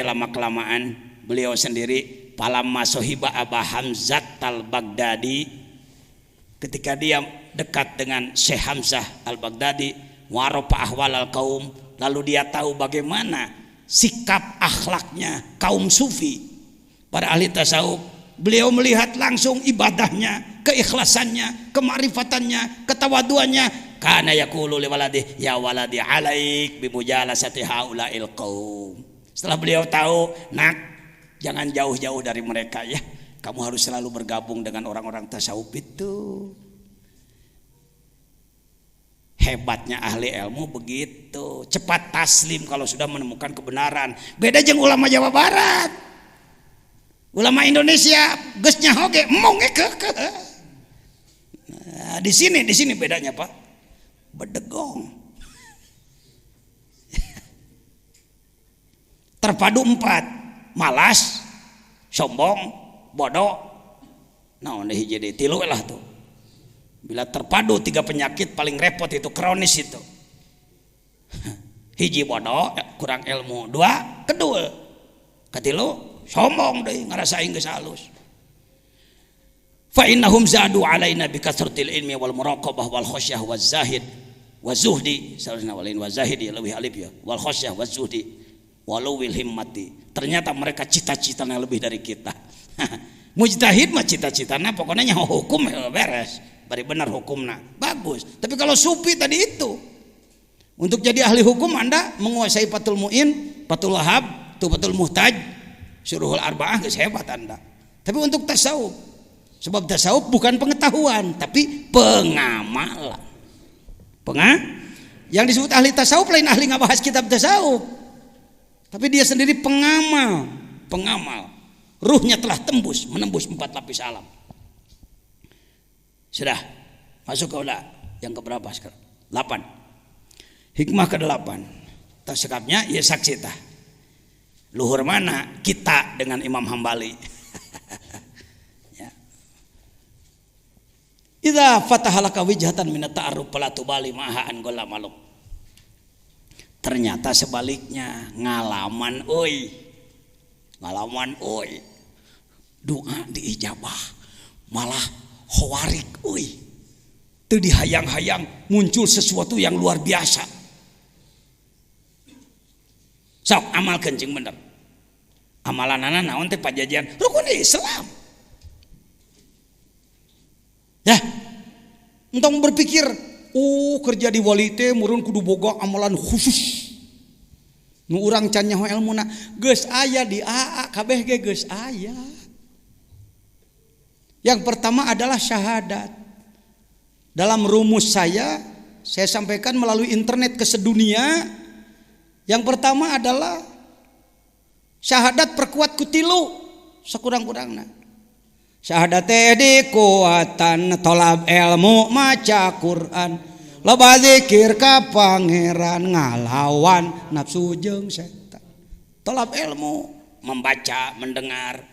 Lama kelamaan beliau sendiri palamma sohiba Aba Hamzah al-Baghdadi, ketika dia dekat dengan Syekh Hamzah al-Baghdadi, waropa ahwal al-kaum, lalu dia tahu bagaimana sikap akhlaknya kaum sufi, para ahli tasawuf. Beliau melihat langsung ibadahnya, keikhlasannya, kemarifatannya, ketawaduannya. Kana yaqulu li waladi ya waladi alaik bi mujalasati haula'il qaum. Setelah beliau tahu, nak, jangan jauh-jauh dari mereka ya. Kamu harus selalu bergabung dengan orang-orang tasawuf itu. Hebatnya ahli ilmu begitu, cepat taslim kalau sudah menemukan kebenaran. Beda jeung ulama Jawa Barat. Ulama Indonesia geusnya hoge emong ke. Nah, di sini bedanya Pak. Bedegong. Terpadu 4. Malas, sombong, bodoh. Naon hiji deui tilu lah tuh. Bila terpadu 3 penyakit paling repot itu kronis itu. Hiji bodoh, kurang ilmu. 2, kedua. Katilu sombong deh, ngarasain geus halus. Fa innahum zadu alaina bi kasratil ilmi wal muraqabah wal khasyah waz zahid waz zuhdi. Salahna walain waz zahidi lebih alif ya. Wal khasyah waz zuhdi walawil himmati. Ternyata mereka cita-citanya lebih dari kita. Mujtahid mah cita-citanya pokoknya nyaho hukum beres. Bari benar hukumna. Bagus. Tapi kalau sufi tadi itu, untuk jadi ahli hukum Anda menguasai Fathul Mu'in, Fathul Wahab, Tuhfatul Muhtaj, Syuruhul Arba'ah geus hebat Anda. Tapi untuk tasawuf, sebab tasawuf bukan pengetahuan tapi pengamalan. Yang disebut ahli tasawuf lain ahli ngabahas kitab tasawuf. Tapi dia sendiri pengamal. Ruhnya telah menembus 4 lapis alam. Sudah masuk ke udah yang keberapa sekarang? 8. Hikmah ke-8. Tasekapnya ya saksi tah. Luhur mana kita dengan Imam Hambali. Ya. Idza fatahalaka wijhatan min at-ta'arruf fala tubali maha an gola maluk. Ternyata sebaliknya ngalaman euy. Ngalaman euy. Doa diijabah malah khawarik euy. Teu dihayang-hayang muncul sesuatu yang luar biasa. Sok amal kencing bener. Amalanana naon teh pajajian rukun Islam. Ya. Entong berpikir, kerja di wali teh meureun kudu boga amalan khusus. Nu urang can nyaho elmuna geus aya di AA kabeh ge geus aya. Yang pertama adalah syahadat. Dalam rumus saya sampaikan melalui internet ke sedunia. Yang pertama adalah syahadat perkuat kutilu sakurang-kurangna. Syahadat teh dikuatan tolab ilmu maca Quran loba zikir ka pangeran ngalawan nafsu jeung setan. Tolab ilmu membaca mendengar.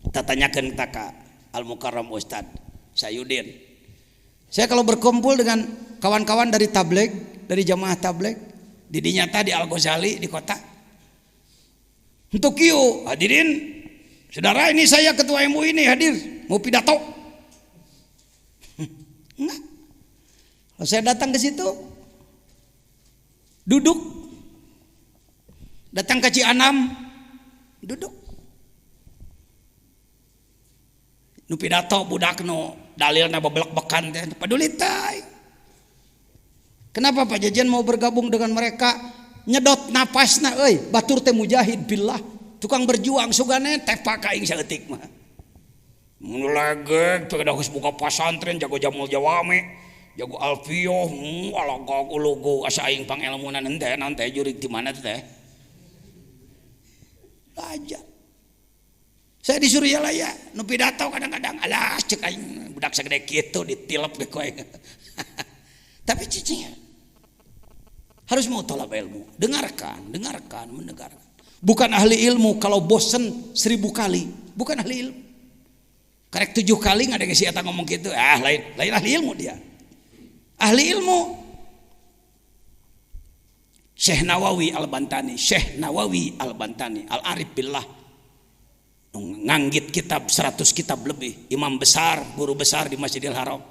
Tatanyakeun taka Al Mukarram Ustad Sayudin. Saya kalau berkumpul dengan kawan-kawan dari tabligh, dari jamaah tabligh di dinyata di Al Ghazali di kota. Untuk kieu hadirin, saudara ini saya ketua MUI ini hadir mau pidato. Enggak. Kalau saya datang ke situ, duduk, datang ke Cianam, duduk. Nu pidato budak nu dalilna babelek-bekan teh peduli teh. Kenapa Pak Jajan mau bergabung dengan mereka? Nyedot napasna euy, batur teh mujahid billah, tukang berjuang sugane tepak ka aing saeutik mah. Mun lagek teu geus buka pasantren jago jamul jawame, jago alfiyah, alagog ulugu asa aing pangelmunan henteu naon teh jurig di mana teh. Belajar. Saya disuruh ya lah ya, nu pidato kadang-kadang alah cek aing budak sagede kitu ditilep ge ku aing. Tapi cicing harus mau tolak ilmu, dengarkan, mendengarkan. Bukan ahli ilmu kalau bosen 1000 kali, bukan ahli ilmu. Karek 7 kali nggak ada yang siapa ngomong gitu, lain ahli ilmu dia. Ahli ilmu. Syekh Nawawi Al-Bantani, Al-Arif Billah, nganggit kitab 100 kitab lebih, imam besar, guru besar di Masjidil Haram.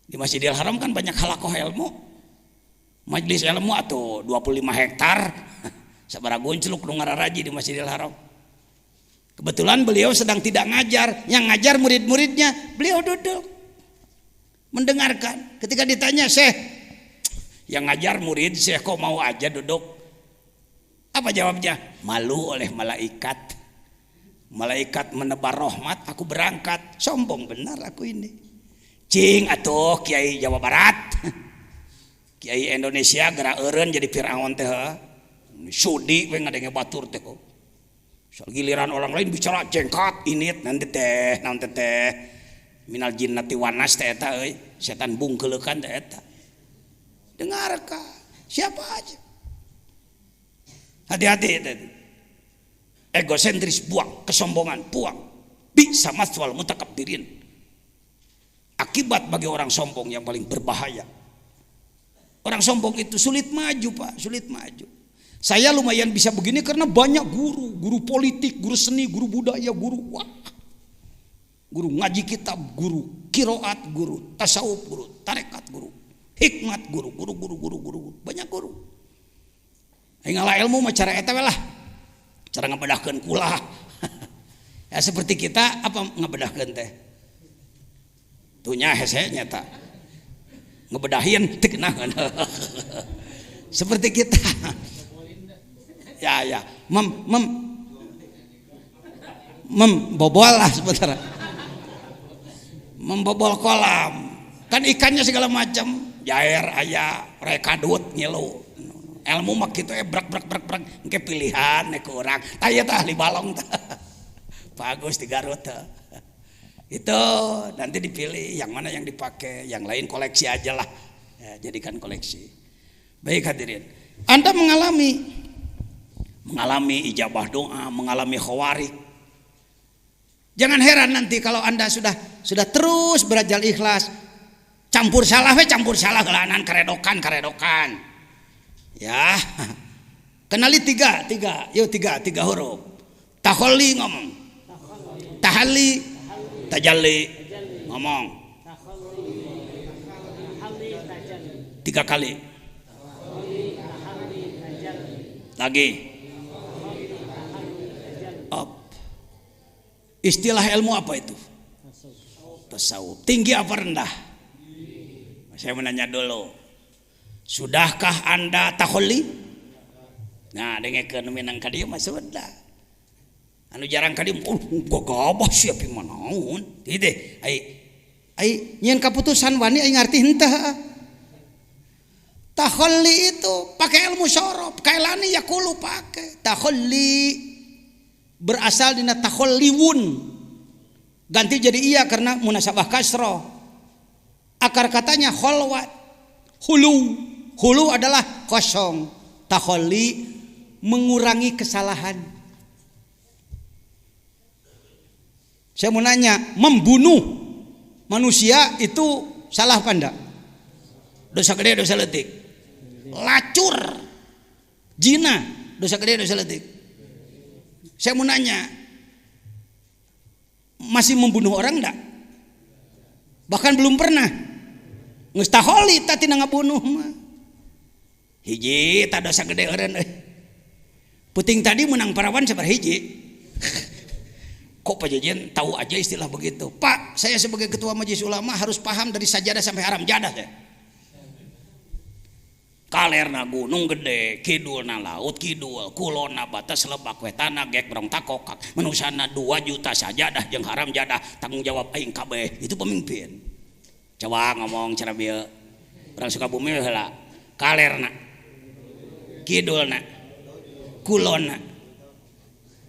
Di Masjidil Haram kan banyak halakoh ilmu. Majelis ilmu atau 25 hektar sabaraha goncluk nu ngararaji di Masjidil Haram. Kebetulan beliau sedang tidak ngajar, yang ngajar murid-muridnya, beliau duduk mendengarkan. Ketika ditanya, "Syekh, yang ngajar murid, Syekh kok mau aja duduk?" Apa jawabnya? "Malu oleh malaikat. Malaikat menebar rahmat, aku berangkat." Sombong benar aku ini. Cing atuh Kiai Jawa Barat. Kiai Indonesia gerak eureun jadi Firaun teh. Sudi we ngadenge batur teh. Soal giliran orang lain bicara jengkat init nanti teh, naon teh. Minal jinnati wanas teh eta euy, setan bungkeulekan teh eta. Dengarkan, siapa aja. Hati-hati teh. Egosentris buang, kesombongan buang. Bisa maswal mutakabbirin. Akibat bagi orang sombong yang paling berbahaya. Orang sombong itu sulit maju Pak, sulit maju. Saya lumayan bisa begini karena banyak guru politik, guru seni, guru budaya, guru ngaji kitab, guru kiroat, guru tasawuf, guru tarekat, guru hikmat, guru, banyak guru. Ngalah ilmu mah cara eta we lah. Cara ngabedahkeun kula. Ya seperti kita apa ngabedahkeun teh? Tuhnya hese nyata. Ngebedahin teu naon. Seperti kita. Ya. Membobol lah sebentar. Membobol kolam. Kan ikannya segala macam, jair aya, rekadut ngilu. Ilmu mah kitu brak engke pilihan neku urang. Tah ieu tah ahli balong tah. Bagus di Garut tah. Itu nanti dipilih yang mana yang dipakai, yang lain koleksi aja lah, ya, jadikan koleksi. Baik hadirin, Anda mengalami mengalami ijabah doa, mengalami khawarik. Jangan heran nanti kalau Anda sudah terus berajal ikhlas, campur salah gelanan karedokan. Ya. Kenali tiga huruf. Takholli ngomong. Tahalli, tajalli ngomong. 3 kali. Lagi. Istilah ilmu apa itu? Tasawuf. Tinggi apa rendah? Saya menanya dulu. Sudahkah Anda takholli? Nah, dengekeun minang ka dieu mah sudah. Anu jarang ka dieu, gagabah siap manaon. Teh ai nyeun kaputusan wani ai ngarti henteu. Takholli itu pakai ilmu syarab, kailani yaqulu pakai. Takholli berasal dina takholliwun, ganti jadi iya karena munasabah kasroh. Akar katanya kholwat, hulu adalah kosong. Takholli mengurangi kesalahan. Saya mau nanya, membunuh manusia itu salah apa enggak? Dosa gede, dosa letik. Lacur, zina, dosa gede, dosa letik. Saya mau nanya, masih membunuh orang enggak? Bahkan belum pernah. Geus takholli tah tina ngabunuh mah. Hiji tah dosa gede eureun euy. Puting tadi menang parawan sabar hiji. Kok Pak Jejen tahu aja istilah begitu? Pak, saya sebagai ketua majelis ulama harus paham dari sajadah sampai haram jadah ya. Kalerna gunung gede, kidulna laut kidul, kulona batas lebak wetana gek berong takokak, manusana 2 juta sajadah jeung haram jadah, tanggung jawab aing kabeh. Itu pemimpin. Coba ngomong cara bieu. Orang Sukabumi heula. Kalerna, kidulna, kulona,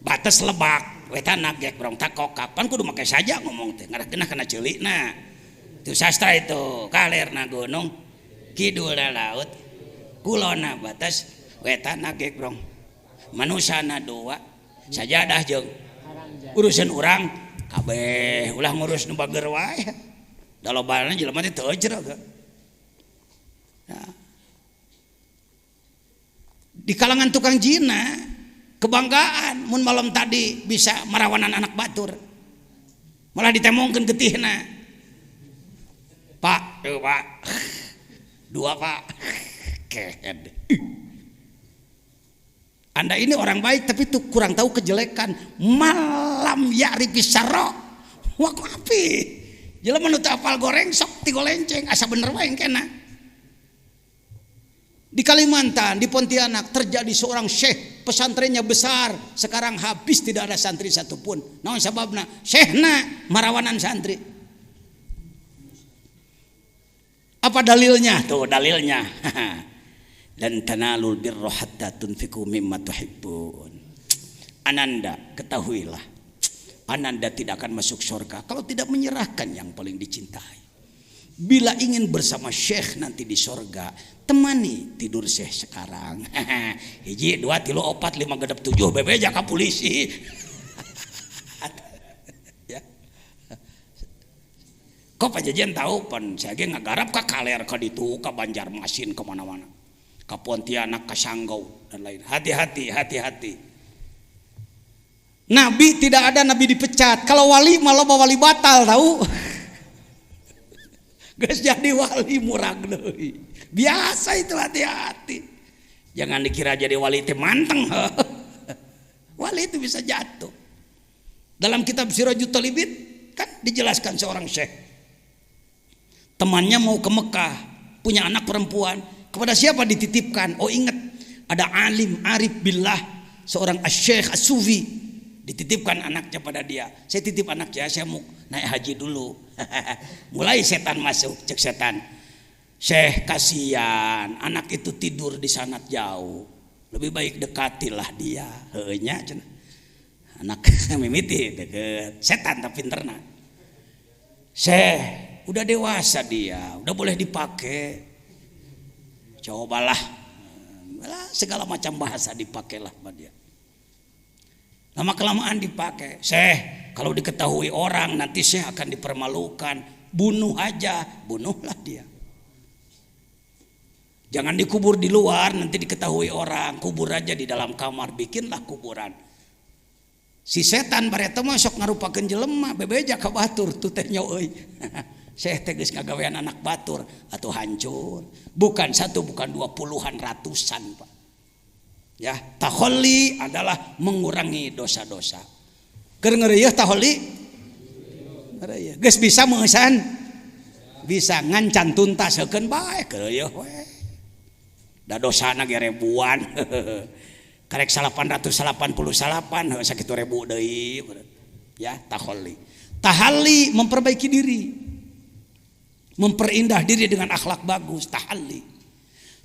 batas lebak wetana gek berong takokak. Pan kudu make saja ngomong teh, ngaranna kana ceulikna. Itu sastra itu. Kalerna gunung, kidulna laut, kulona batas wetana gegrong, manusana 2 sajadah jeung urusan urang kabeh ulah ngurus nu bager wae. Da lobana jelema teh teu ejreg. Di kalangan tukang jina kebanggaan mun malam tadi bisa marawanan anak batur. Malah ditemongkeun getihna. Pak, Pak. 2 Pak. Anda ini orang baik tapi tuh kurang tahu kejelekan. Malam ya'rifis syarra wa qafi. Jelema nu teu apal goreng sok ti golenceng asa bener wae kena. Di Kalimantan, di Pontianak terjadi seorang syekh, pesantrennya besar, sekarang habis tidak ada santri satupun. Naon sababna? Syekhna marawanan santri. Apa dalilnya? Tuh dalilnya. Dan tanalul birra hatta tunfiqu mimma tuhibbun. Ananda, ketahuilah, Ananda tidak akan masuk surga kalau tidak menyerahkan yang paling dicintai. Bila ingin bersama syekh nanti di surga, temani tidur syekh sekarang. Hiji, 2, 3, 4, 5, 6, 7 bebe jaka polisi. Ya. Kok Pak Jejen tahu pan saya ge ngagarap ka Kaler ka ditu ka Banjarmasin ke mana-mana. Ka Pontianak, ka Sanggau dan lain. Hati-hati. Nabi tidak ada nabi dipecat. Kalau wali malah wali batal tahu. Geus jadi wali murag deui. Biasa itu, hati-hati. Jangan dikira jadi wali teh manteng. Wali itu bisa jatuh. Dalam kitab Sirajut Talibin kan dijelaskan seorang syekh. Temannya mau ke Mekah, punya anak perempuan. Kepada siapa dititipkan? Oh ingat, ada alim arif billah, seorang asy-syekh as-sufi. Dititipkan anaknya pada dia. Saya titip anaknya, saya mau naik haji dulu. Mulai setan masuk, cek setan. Syekh kasihan, anak itu tidur di sana jauh. Lebih baik dekatilah dia. Heunya cenah. Anak mimiti deket. Setan tapi pinterna. Syekh, udah dewasa dia, udah boleh dipakai. Cobalah. Segala macam bahasa dipakailah sama dia. lama kelamaan dipakai. Syekh, kalau diketahui orang nanti Syekh akan dipermalukan. Bunuh aja, bunuhlah dia. Jangan dikubur di luar, nanti diketahui orang. Kubur aja di dalam kamar, bikinlah kuburan. Si setan bareta mah sok ngarupakeun jelema, bebeja ka batur tu teh nya euy. Syekh teh geus ngagawean anak batur atuh hancur. Bukan satu, bukan dua, puluhan, ratusan, Pak. Ya, taholli adalah mengurangi dosa-dosa. Keur ngeureuyeuh taholli? Ngeureuyeuh. Geus bisa meusan? Bisa ngancan tuntaskeun bae keureueuh we. Da dosana ge ribuan. Karek 888 sakitu ribu deui. Ya, taholli. Tahalli memperbaiki diri. Memperindah diri dengan akhlak bagus, tahalli.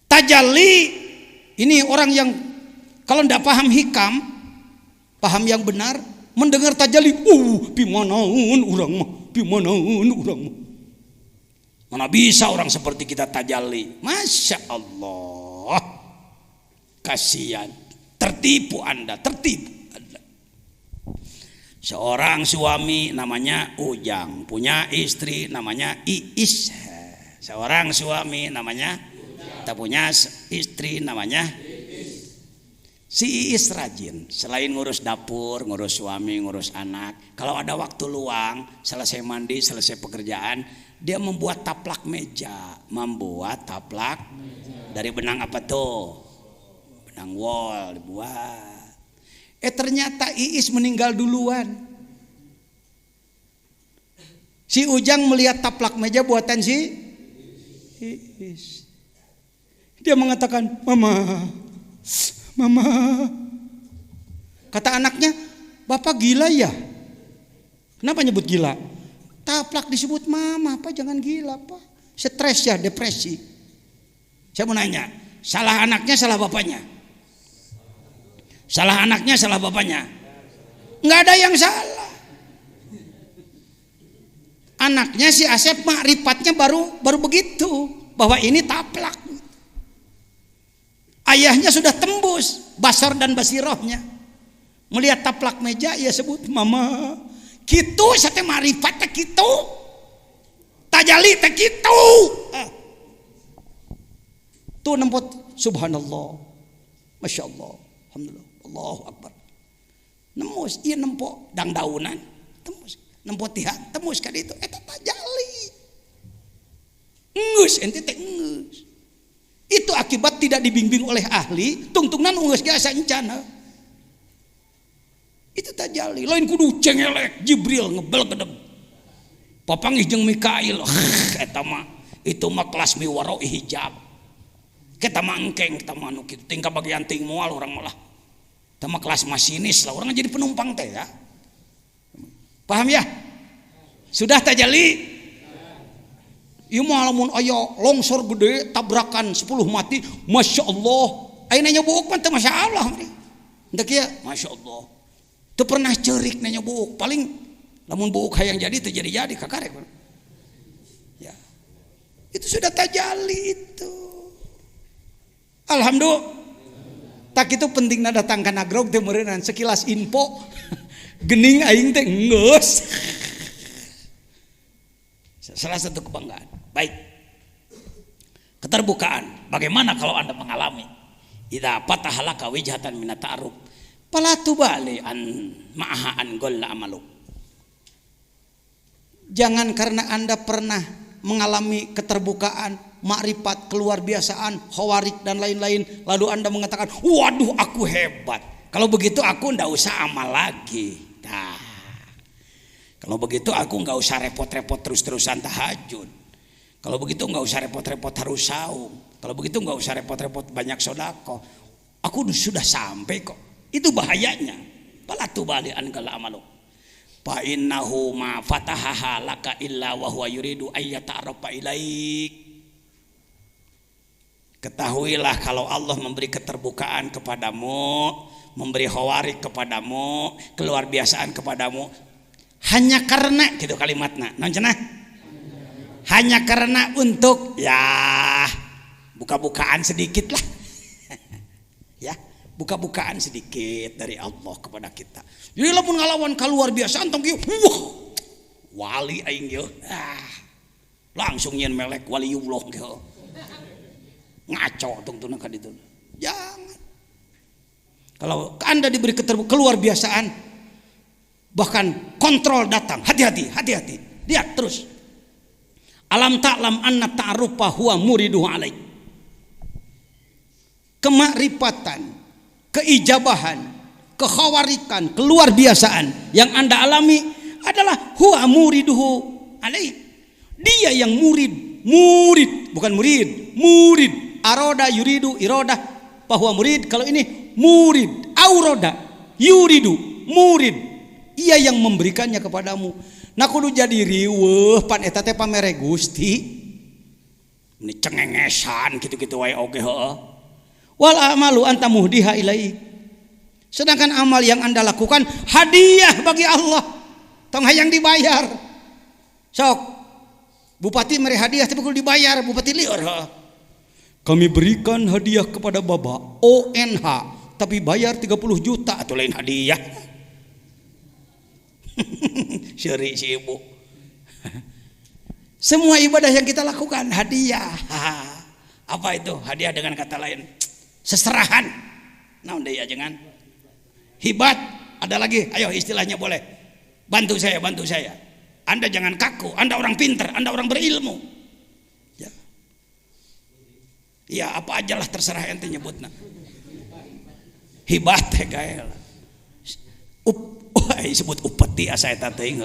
Tajalli ini orang yang kalau tidak paham hikam, paham yang benar, mendengar tajalli, pimanaun urang mah, pimanaun urang mah. Mana bisa orang seperti kita tajalli? Masya Allah, kasihan, tertipu Anda, tertipu Anda. Seorang suami namanya Ujang, punya istri namanya Iis. Seorang suami namanya, tak punya istri namanya si Iis rajin. Selain ngurus dapur, ngurus suami, ngurus anak, kalau ada waktu luang, selesai mandi, selesai pekerjaan, dia membuat taplak meja. Membuat taplak dari benang apa tuh? Benang wol dibuat. Ternyata Iis meninggal duluan. Si Ujang melihat taplak meja buatan si Iis. Dia mengatakan, Mama. Kata anaknya, Bapak gila ya? Kenapa nyebut gila? Taplak disebut mama, Pak, jangan gila, Pak. Stres ya, depresi. Saya mau nanya, salah anaknya, salah bapaknya? Salah anaknya, salah bapaknya? Nggak ada yang salah. Anaknya si Asep makrifatnya baru begitu, bahwa ini taplak. Ayahnya sudah tembus basar dan basirohnya. Melihat taplak meja, ia sebut mama. Kitu sate makrifatnya kitu. Tajalli teh kitu. Tuh nempot subhanallah. Masya Allah. Alhamdulillah. Allahu Akbar. Nemus, iya nempok dang daunan. Tembus. Nempot tiha, tembus ka ditu. Eta tajalli. Ngeus ente teh ngeus. Itu akibat tidak dibimbing oleh ahli, tungtungnan ngeus ge asa encana. Itu tajalli. Lain kudu cengelek Jibril ngebel gedeg. Papanggih jeung Mikail. Eta mah itu mah kelas miwaroi hijab. Kita mah engkeng, kita mah nu kitu tingkah bagian ting moal urang mah lah. Kita mah kelas masinis lah, urang jadi penumpang teh ya. Paham ya? Sudah tajalli? Ieu mah lamun aya longsor gede tabrakan 10 mati, Masya Allah. Ayeuna nyobuuk mah teh Masya Allah. Hendak ya, Masya Allah. Teu pernah ceurik na nyobuuk, paling lamun buuk hayang jadi teu jadi kakarek. Ya. Itu sudah tajalli itu. Alhamdulillah. Tak itu pentingna datang ka nagrog teh meureunnan sekilas info. Gening aing teh geus. Salah satu kebanggaan. Baik. Keterbukaan. Bagaimana kalau Anda mengalami idza fatahalaka wijhatan min ta'aruf fala tubali an ma'aha an golla amalu. Jangan karena Anda pernah mengalami keterbukaan, makrifat, keluar biasaan, khawarik dan lain-lain, lalu Anda mengatakan, waduh aku hebat. Kalau begitu aku ndak usah amal lagi. Nah, kalau begitu aku nggak usah repot-repot terus-terusan tahajud. Kalau begitu nggak usah repot-repot harus saum. Kalau begitu nggak usah repot-repot banyak sodako. Aku sudah sampai kok. Itu bahayanya. Fala tubali an golla amalu. Fa innahu ma fatahaha laka illa wa huwa yuridu ayyata'arrafa ilaik. Ketahuilah kalau Allah memberi keterbukaan kepadamu, memberi khawarik kepadamu, keluar biasaan kepadamu, hanya karena gitu kalimatnya, non cenah? Hanya karena untuk ya buka-bukaan sedikit lah. Ya, buka-bukaan sedikit dari Allah kepada kita. Jadi lamun ngalawan kaluar biasa antong kieu, wah, wali aing kieu. Langsung nyen melek waliullah kieu. Ngaco tungtuna ka ditu. Jangan. Kalau Anda diberi keluar biasaan, bahkan kontrol datang, hati-hati. Lihat terus. Alam ta'lam anna ta'rufa huwa muriduhu alaik. Kemakrifatan, keijabahan, kekhawarikan, keluar biasaan yang Anda alami adalah huwa muriduhu alaik. Dia yang murid, bukan murid. Aroda yuridu iroda bahwa murid. Kalau ini murid, auroda yuridu murid. Ia yang memberikannya kepadamu. Nah kudu jadi riweuh pan eta teh pamere Gusti. Ini cengengesan gitu-gitu wae oge heueuh. Wal amalu anta muhdiha ilai. Sedangkan amal yang Anda lakukan hadiah bagi Allah. Tong hayang dibayar. Sok. Bupati mere hadiah tapi kudu dibayar, bupati lieur heueuh. Kami berikan hadiah kepada Bapak ONH tapi bayar 30 juta atau lain hadiah. Syari si ibu. Semua ibadah yang kita lakukan hadiah. Apa itu? Hadiah dengan kata lain seserahan. Nah udah ya jangan. Hibat ada lagi. Ayo istilahnya boleh. Bantu saya. Anda jangan kaku. Anda orang pintar. Anda orang berilmu. Ya. Ya apa aja lah terserah ente nyebutna. Hibat teh gael. Disebut upeti asa eta teh.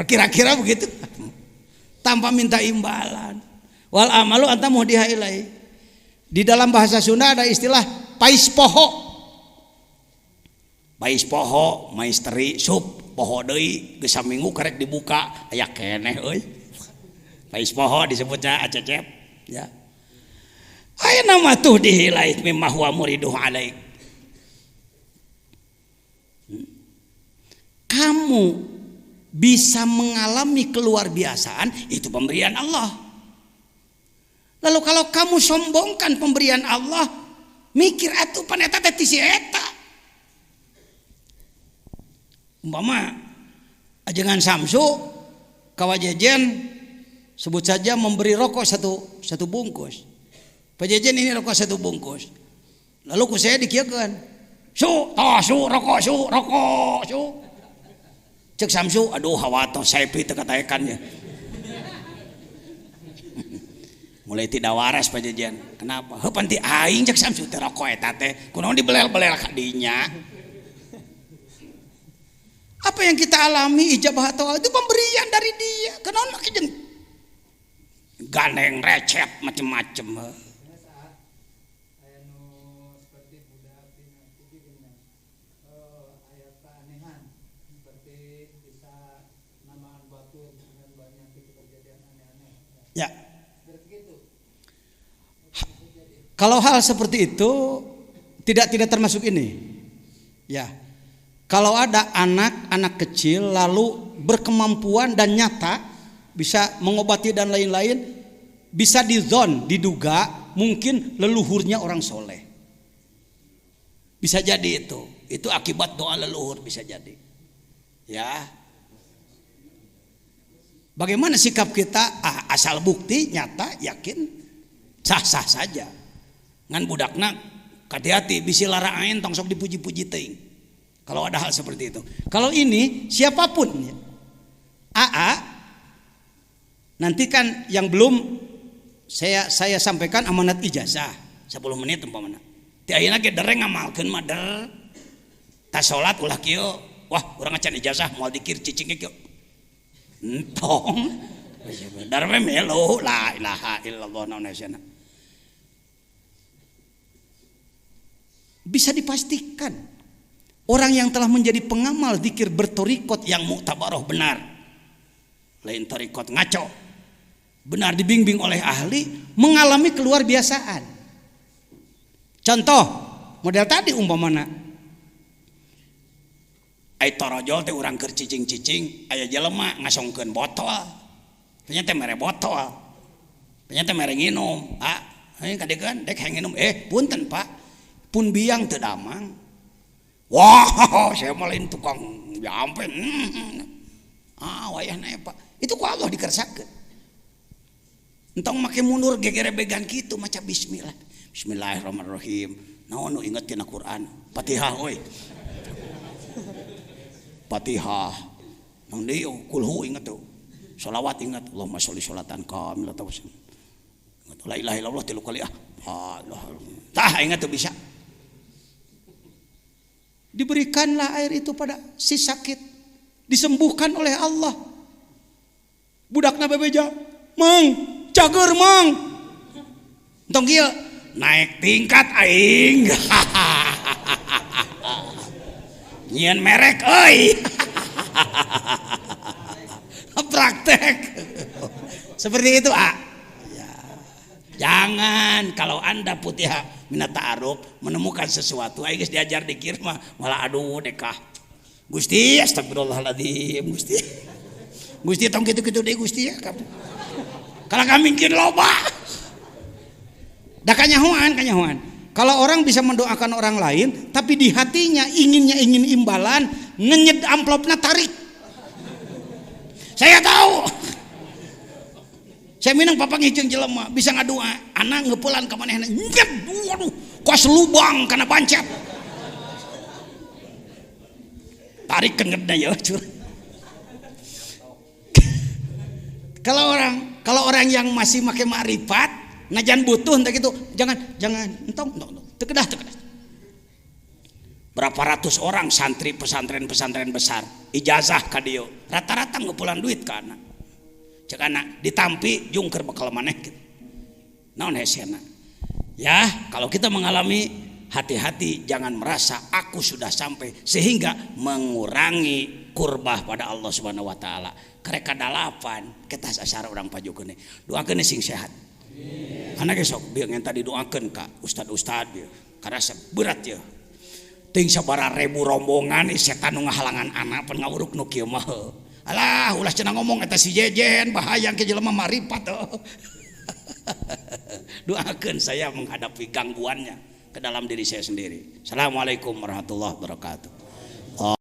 Kira-kira begitu. Tanpa minta imbalan. Wal amalu anta muhdiha ilai. Di dalam bahasa Sunda ada istilah pais poho. Pais poho, maisteri sup poho deui geus saminggu karek dibuka aya keneh euy. Pais poho disebutnya acecep ya. Aya nama tuh dihilai mimma huwa muriduhu alaik. Kamu bisa mengalami keluar biasaan itu pemberian Allah. Lalu kalau kamu sombongkan pemberian Allah, mikir atuh pan eta teh ti si eta. Umpama ajengan Samsu kawajejen sebut saja memberi rokok satu bungkus. Pajejen ini rokok satu bungkus. Lalu ku saya dikieukeun. Su rokok. Cek Samsu, aduh hawato Saipi teu kataekannya. Mulai tidak waras pajejen. Kenapa? Heuh pan ti aing cek Samsu teh rokok eta teh. Kunaon dibelel-belel ka dinya. Apa yang kita alami ijabah atau itu pemberian dari dia. Kenaon make jeung gandeng recet macem-macem. Ya. Kalau hal seperti itu tidak termasuk ini. Ya. Kalau ada anak kecil lalu berkemampuan dan nyata bisa mengobati dan lain-lain, bisa diduga mungkin leluhurnya orang soleh. Bisa jadi itu akibat doa leluhur bisa jadi. Ya. Bagaimana sikap kita? Asal bukti nyata yakin sah-sah saja. Ngan budakna hati-hati bisi lara ain tong sok dipuji-puji teuing. Kalau ada hal seperti itu. Kalau ini siapapun ya. Nanti kan yang belum saya sampaikan amanat ijazah 10 menit umpamana. Ti ayeuna ge dereng ngamalkeun mah der. Tas salat ulah kieu. Wah, urang acan ijazah moal dikir cicing kieu. Entong darme melo la ilaha illallah naunasana. Bisa dipastikan orang yang telah menjadi pengamal zikir bertorikot yang muktabaroh benar, lain torikot ngaco, benar dibimbing oleh ahli, mengalami keluar biasaan. Contoh model tadi umpamana ai torojol teh urang keur cicing-cicing aya jelema ngasongkeun botol. Nya teh mere botol. Nya teh mere nginum. Hayu kadegeun dek hayang nginum. Punten Pak. pun biang teu damang. Wah, saya malain tukang jampen. Wayahna Pak. Itu ku Allah dikersakeun. Entong make mundur gegerebegan kitu maca bismillah. Bismillahirrahmanirrahim. Naon nu inget tina Quran? Fatihah euy. Fatihah. Mang deui kulhu inget tuh. Sholawat ingat. Allahumma sholli sholatan kamilatan. Ingat la ilaha illallah 3 kali Tah ingat tuh bisa. Diberikanlah air itu pada si sakit, disembuhkan oleh Allah. Budakna bebeja, mang, cager mang. Entong kieu naik tingkat aing. Nyian merek euy. Praktek. Seperti itu, ya. Jangan kalau Anda putih minat ta'aruf menemukan sesuatu aing geus diajar dikir mah malah aduh dekah. Gusti astagfirullahaladzim Gusti. Gusti tong kitu-kitu deui Gusti ya kamu. Kalau kami mungkin loba. Da kanyahoan. Kalau orang bisa mendoakan orang lain tapi di hatinya ingin imbalan, ngenyed amplopna tarik. Saya tahu. Saya minang papa ngiceng jelema bisa ngadua anak ngeupulan ka manehna nyet waduh kos lubang kana pancet tarik kengedna ya cur. Kalau orang yang masih make makrifat najan butuh entah gitu jangan entong teu kedah. Berapa ratus orang santri pesantren besar ijazah ka dieu rata-rata ngeupulan duit ka anak. Cek anak ditampi jungker bekal maneh gitu. Naon hesena? Ya, kalau kita mengalami hati-hati jangan merasa aku sudah sampai sehingga mengurangi kurbah pada Allah Subhanahu wa taala. Karek kadalapan kita asar orang pajukeun. Doakeun sing sehat. Anak esok bieu ngen tadi doakeun ka ustad-ustad bieu. Karena berat ya. Ting sabaraha ribu rombongan setan nu ngahalangan anak pan ngawuruk nu kieu mah. Alah ulah cenah ngomong eta si jejen bahaya ke jelema marifat doakeun saya menghadapi gangguannya ke dalam diri saya sendiri. Assalamualaikum warahmatullahi wabarakatuh.